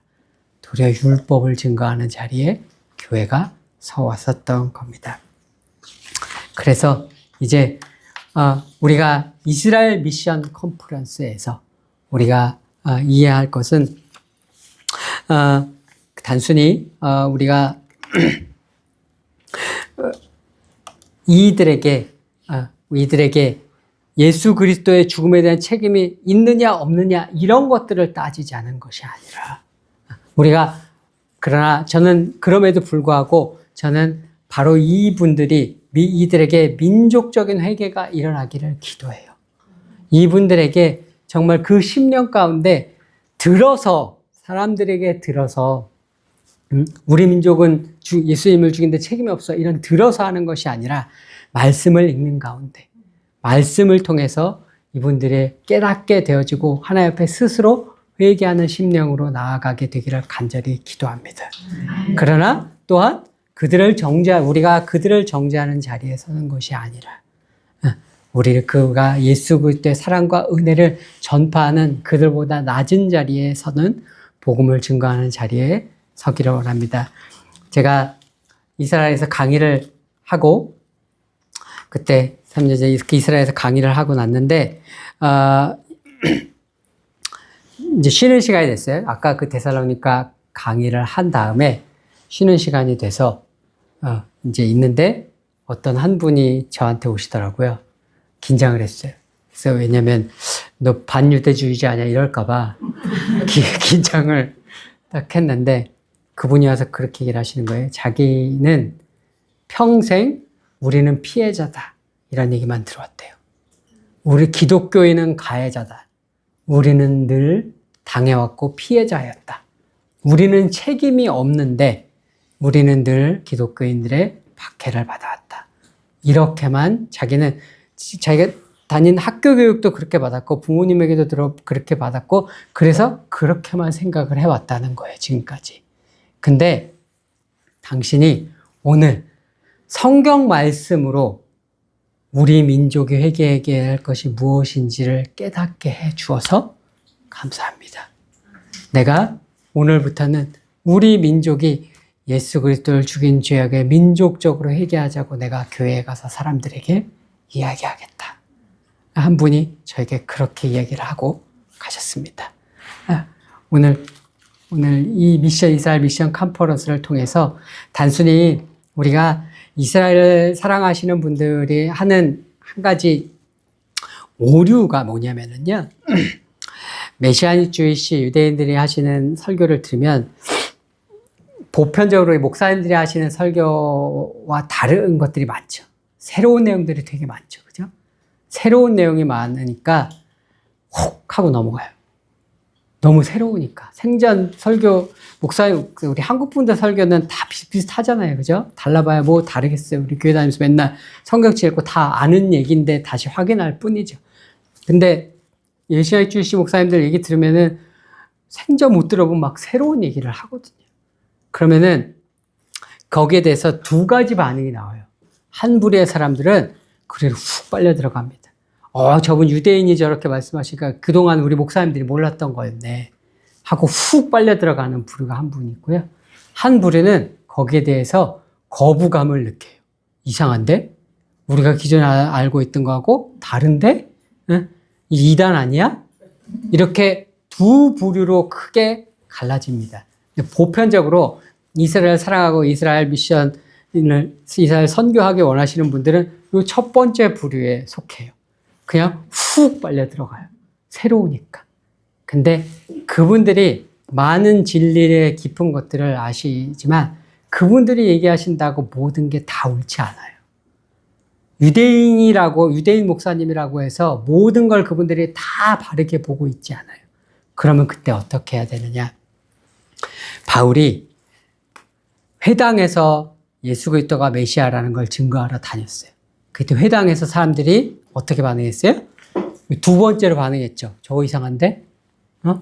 도리어 율법을 증거하는 자리에 교회가 서 왔었던 겁니다. 그래서 이제 우리가 이스라엘 미션 컨퍼런스에서 우리가 이해할 것은 단순히 우리가 이들에게 예수 그리스도의 죽음에 대한 책임이 있느냐 없느냐 이런 것들을 따지지 않은 것이 아니라 그러나 저는 그럼에도 불구하고 저는 바로 이들에게 민족적인 회개가 일어나기를 기도해요. 이분들에게 정말 그 10년 가운데 사람들에게 우리 민족은 예수님을 죽인데 책임이 없어 이런 하는 것이 아니라 말씀을 읽는 가운데 말씀을 통해서 이분들의 깨닫게 되어지고 하나님 앞에 스스로 회개하는 심령으로 나아가게 되기를 간절히 기도합니다. 그러나 또한 우리가 그들을 정죄하는 자리에 서는 것이 아니라 그가 예수 그리스도의 사랑과 은혜를 전파하는 그들보다 낮은 자리에 서는 복음을 증거하는 자리에 서기를 원합니다. 제가 이스라엘에서 강의를 하고 그때 3년 전에 이스라엘에서 강의를 하고 났는데 이제 쉬는 시간이 됐어요. 아까 그 데살로니가 강의를 한 다음에 쉬는 시간이 돼서 이제 있는데 어떤 한 분이 저한테 오시더라고요. 긴장을 했어요. 그래서 왜냐면 너 반유대주의자 아니야 이럴까봐 긴장을 딱 했는데 그분이 와서 그렇게 얘기를 하시는 거예요. 자기는 평생 우리는 피해자다 이런 얘기만 들어왔대요. 우리 기독교인은 가해자다. 우리는 늘 당해왔고 피해자였다. 우리는 책임이 없는데 우리는 늘 기독교인들의 박해를 받아왔다. 이렇게만 자기가 다닌 학교 교육도 그렇게 받았고 부모님에게도 그렇게 받았고 그래서 그렇게만 생각을 해왔다는 거예요. 지금까지. 근데 당신이 오늘 성경 말씀으로 우리 민족이 회개해야 할 것이 무엇인지를 깨닫게 해 주어서 감사합니다. 내가 오늘부터는 우리 민족이 예수 그리스도를 죽인 죄악에 민족적으로 회개하자고 내가 교회에 가서 사람들에게 이야기하겠다. 한 분이 저에게 그렇게 이야기를 하고 가셨습니다. 오늘 이 이스라엘 미션 컨퍼런스를 통해서 단순히 우리가 이스라엘을 사랑하시는 분들이 하는 한 가지 오류가 뭐냐면은요. 메시아닉 주이시 유대인들이 하시는 설교를 들으면 보편적으로 목사님들이 하시는 설교와 다른 것들이 많죠. 새로운 내용들이 되게 많죠. 그죠? 새로운 내용이 많으니까 혹 하고 넘어가요. 너무 새로우니까. 생전 설교, 목사님, 우리 한국 분들 설교는 다 비슷비슷하잖아요. 그죠? 달라봐야 뭐 다르겠어요. 우리 교회 다니면서 맨날 성경책 읽고 다 아는 얘기인데 다시 확인할 뿐이죠. 근데 메시아닉 주이시 목사님들 얘기 들으면은 생전 못 들어본 막 새로운 얘기를 하거든요. 그러면은 거기에 대해서 두 가지 반응이 나와요. 한 부류의 사람들은 그래로 훅 빨려 들어갑니다. 저분 유대인이 저렇게 말씀하시니까 그동안 우리 목사님들이 몰랐던 거였네 하고 훅 빨려 들어가는 부류가 한 분이 있고요. 한 부류는 거기에 대해서 거부감을 느껴요. 이상한데? 우리가 기존에 알고 있던 거하고 다른데? 응? 이단 아니야? 이렇게 두 부류로 크게 갈라집니다. 보편적으로 이스라엘 사랑하고 이스라엘 이스라엘 선교하기 원하시는 분들은 이 첫 번째 부류에 속해요. 그냥 훅 빨려 들어가요. 새로우니까. 근데 그분들이 많은 진리의 깊은 것들을 아시지만 그분들이 얘기하신다고 모든 게 다 옳지 않아요. 유대인 목사님이라고 해서 모든 걸 그분들이 다 바르게 보고 있지 않아요. 그러면 그때 어떻게 해야 되느냐? 바울이 회당에서 예수 그리스도가 메시아라는 걸 증거하러 다녔어요. 그때 회당에서 사람들이 어떻게 반응했어요? 두 번째로 반응했죠. 저거 이상한데?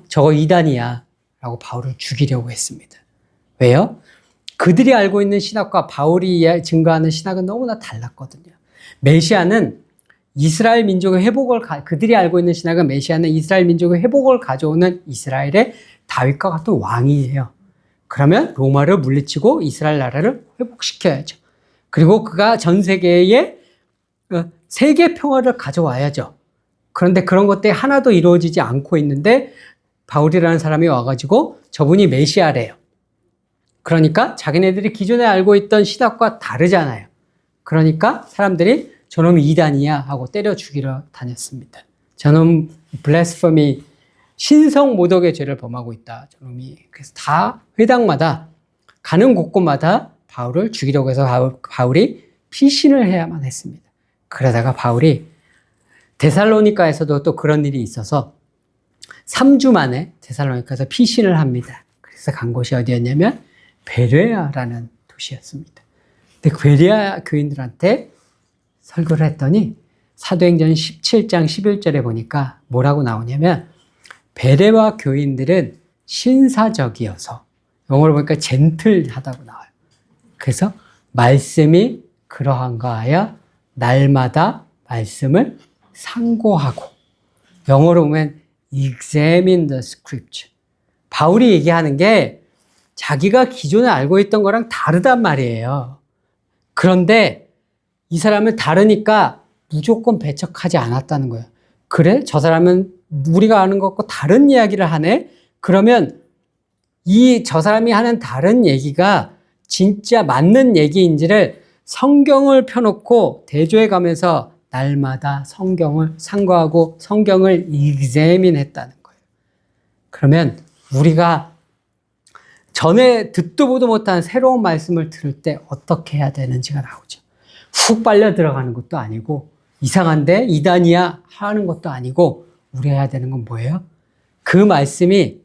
저거 이단이야. 라고 바울을 죽이려고 했습니다. 왜요? 그들이 알고 있는 신학과 바울이 증거하는 신학은 너무나 달랐거든요. 메시아는 이스라엘 민족의 회복을, 그들이 알고 있는 신학은 메시아는 이스라엘 민족의 회복을 가져오는 이스라엘의 다윗과 같은 왕이에요. 그러면 로마를 물리치고 이스라엘 나라를 회복시켜야죠. 그리고 그가 전 세계에 세계 평화를 가져와야죠. 그런데 그런 것들이 하나도 이루어지지 않고 있는데 바울이라는 사람이 와가지고 저분이 메시아래요. 그러니까 자기네들이 기존에 알고 있던 신학과 다르잖아요. 그러니까 사람들이 저놈이 이단이야 하고 때려 죽이러 다녔습니다. 저놈 블래스퍼미 신성 모독의 죄를 범하고 있다. 저놈이. 그래서 다 회당마다 가는 곳곳마다 바울을 죽이려고 해서 바울이 피신을 해야만 했습니다. 그러다가 바울이 데살로니가에서도 또 그런 일이 있어서 3주 만에 데살로니가에서 피신을 합니다. 그래서 간 곳이 어디였냐면 베레아라는 도시였습니다. 근데 베레아 교인들한테 설교를 했더니 사도행전 17장 11절에 보니까 뭐라고 나오냐면 베레아 교인들은 신사적이어서 영어로 보니까 젠틀하다고 나와요. 그래서 말씀이 그러한가 하여 날마다 말씀을 상고하고 영어로 보면 examine the scripture. 바울이 얘기하는 게 자기가 기존에 알고 있던 거랑 다르단 말이에요. 그런데 이 사람은 다르니까 무조건 배척하지 않았다는 거예요. 그래? 저 사람은 우리가 아는 것과 다른 이야기를 하네? 그러면 저 사람이 하는 다른 얘기가 진짜 맞는 얘기인지를 성경을 펴놓고 대조해 가면서 날마다 성경을 상고하고 성경을 examine 했다는 거예요. 그러면 우리가 전에 듣도 보도 못한 새로운 말씀을 들을 때 어떻게 해야 되는지가 나오죠. 훅 빨려 들어가는 것도 아니고 이상한데 이단이야 하는 것도 아니고 우리가 해야 되는 건 뭐예요? 그 말씀이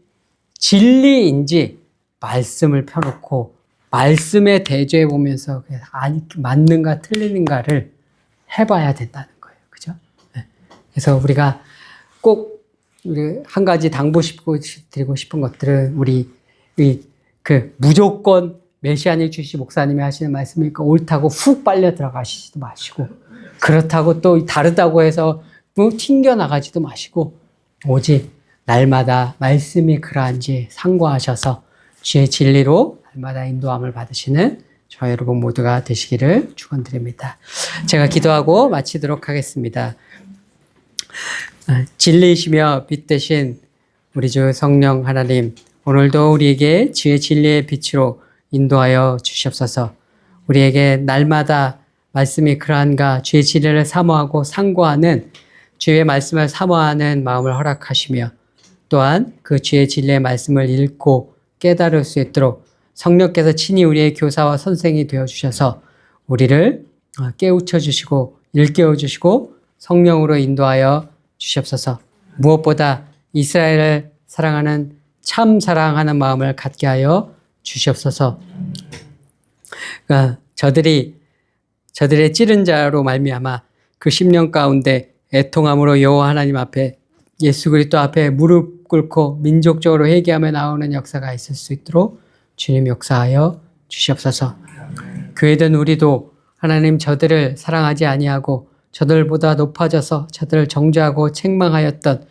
진리인지 말씀을 펴놓고 말씀에 대조해 보면서 맞는가 틀리는가를 해봐야 된다는 거예요. 그죠? 그래서 우리가 꼭 한 가지 당부드리고 싶은 것들은 우리 무조건 메시아닉 주시 목사님이 하시는 말씀이니까 옳다고 훅 빨려 들어가시지도 마시고 그렇다고 또 다르다고 해서 튕겨나가지도 마시고 오직 날마다 말씀이 그러한지 상고하셔서 주의 진리로 날마다 인도함을 받으시는 저와 여러분 모두가 되시기를 축원드립니다. 제가 기도하고 마치도록 하겠습니다. 진리이시며 빛 되신 우리 주 성령 하나님, 오늘도 우리에게 주의 진리의 빛으로 인도하여 주시옵소서. 우리에게 날마다 말씀이 그러한가 주의 진리를 사모하고 상고하는 주의 말씀을 사모하는 마음을 허락하시며 또한 그 주의 진리의 말씀을 읽고 깨달을 수 있도록 성령께서 친히 우리의 교사와 선생이 되어주셔서 우리를 깨우쳐 주시고 일깨워 주시고 성령으로 인도하여 주시옵소서. 무엇보다 이스라엘을 사랑하는 참 사랑하는 마음을 갖게 하여 주시옵소서. 저들의 찌른 자로 말미암아 그 10년 가운데 애통함으로 여호와 하나님 앞에 예수 그리스도 앞에 무릎 꿇고 민족적으로 회개하며 나오는 역사가 있을 수 있도록 주님 역사하여 주시옵소서. 교회든 우리도 하나님 저들을 사랑하지 아니하고 저들보다 높아져서 저들을 정죄하고 책망하였던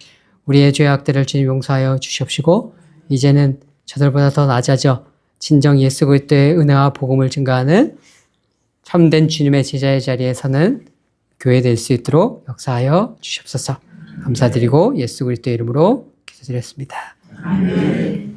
우리의 죄악들을 주님 용서하여 주시옵시고 이제는 저들보다 더 낮아져 진정 예수 그리스도의 은혜와 복음을 증거하는 참된 주님의 제자의 자리에 서는 교회 될 수 있도록 역사하여 주시옵소서. 감사드리고 예수 그리스도의 이름으로 기도드렸습니다. 아멘.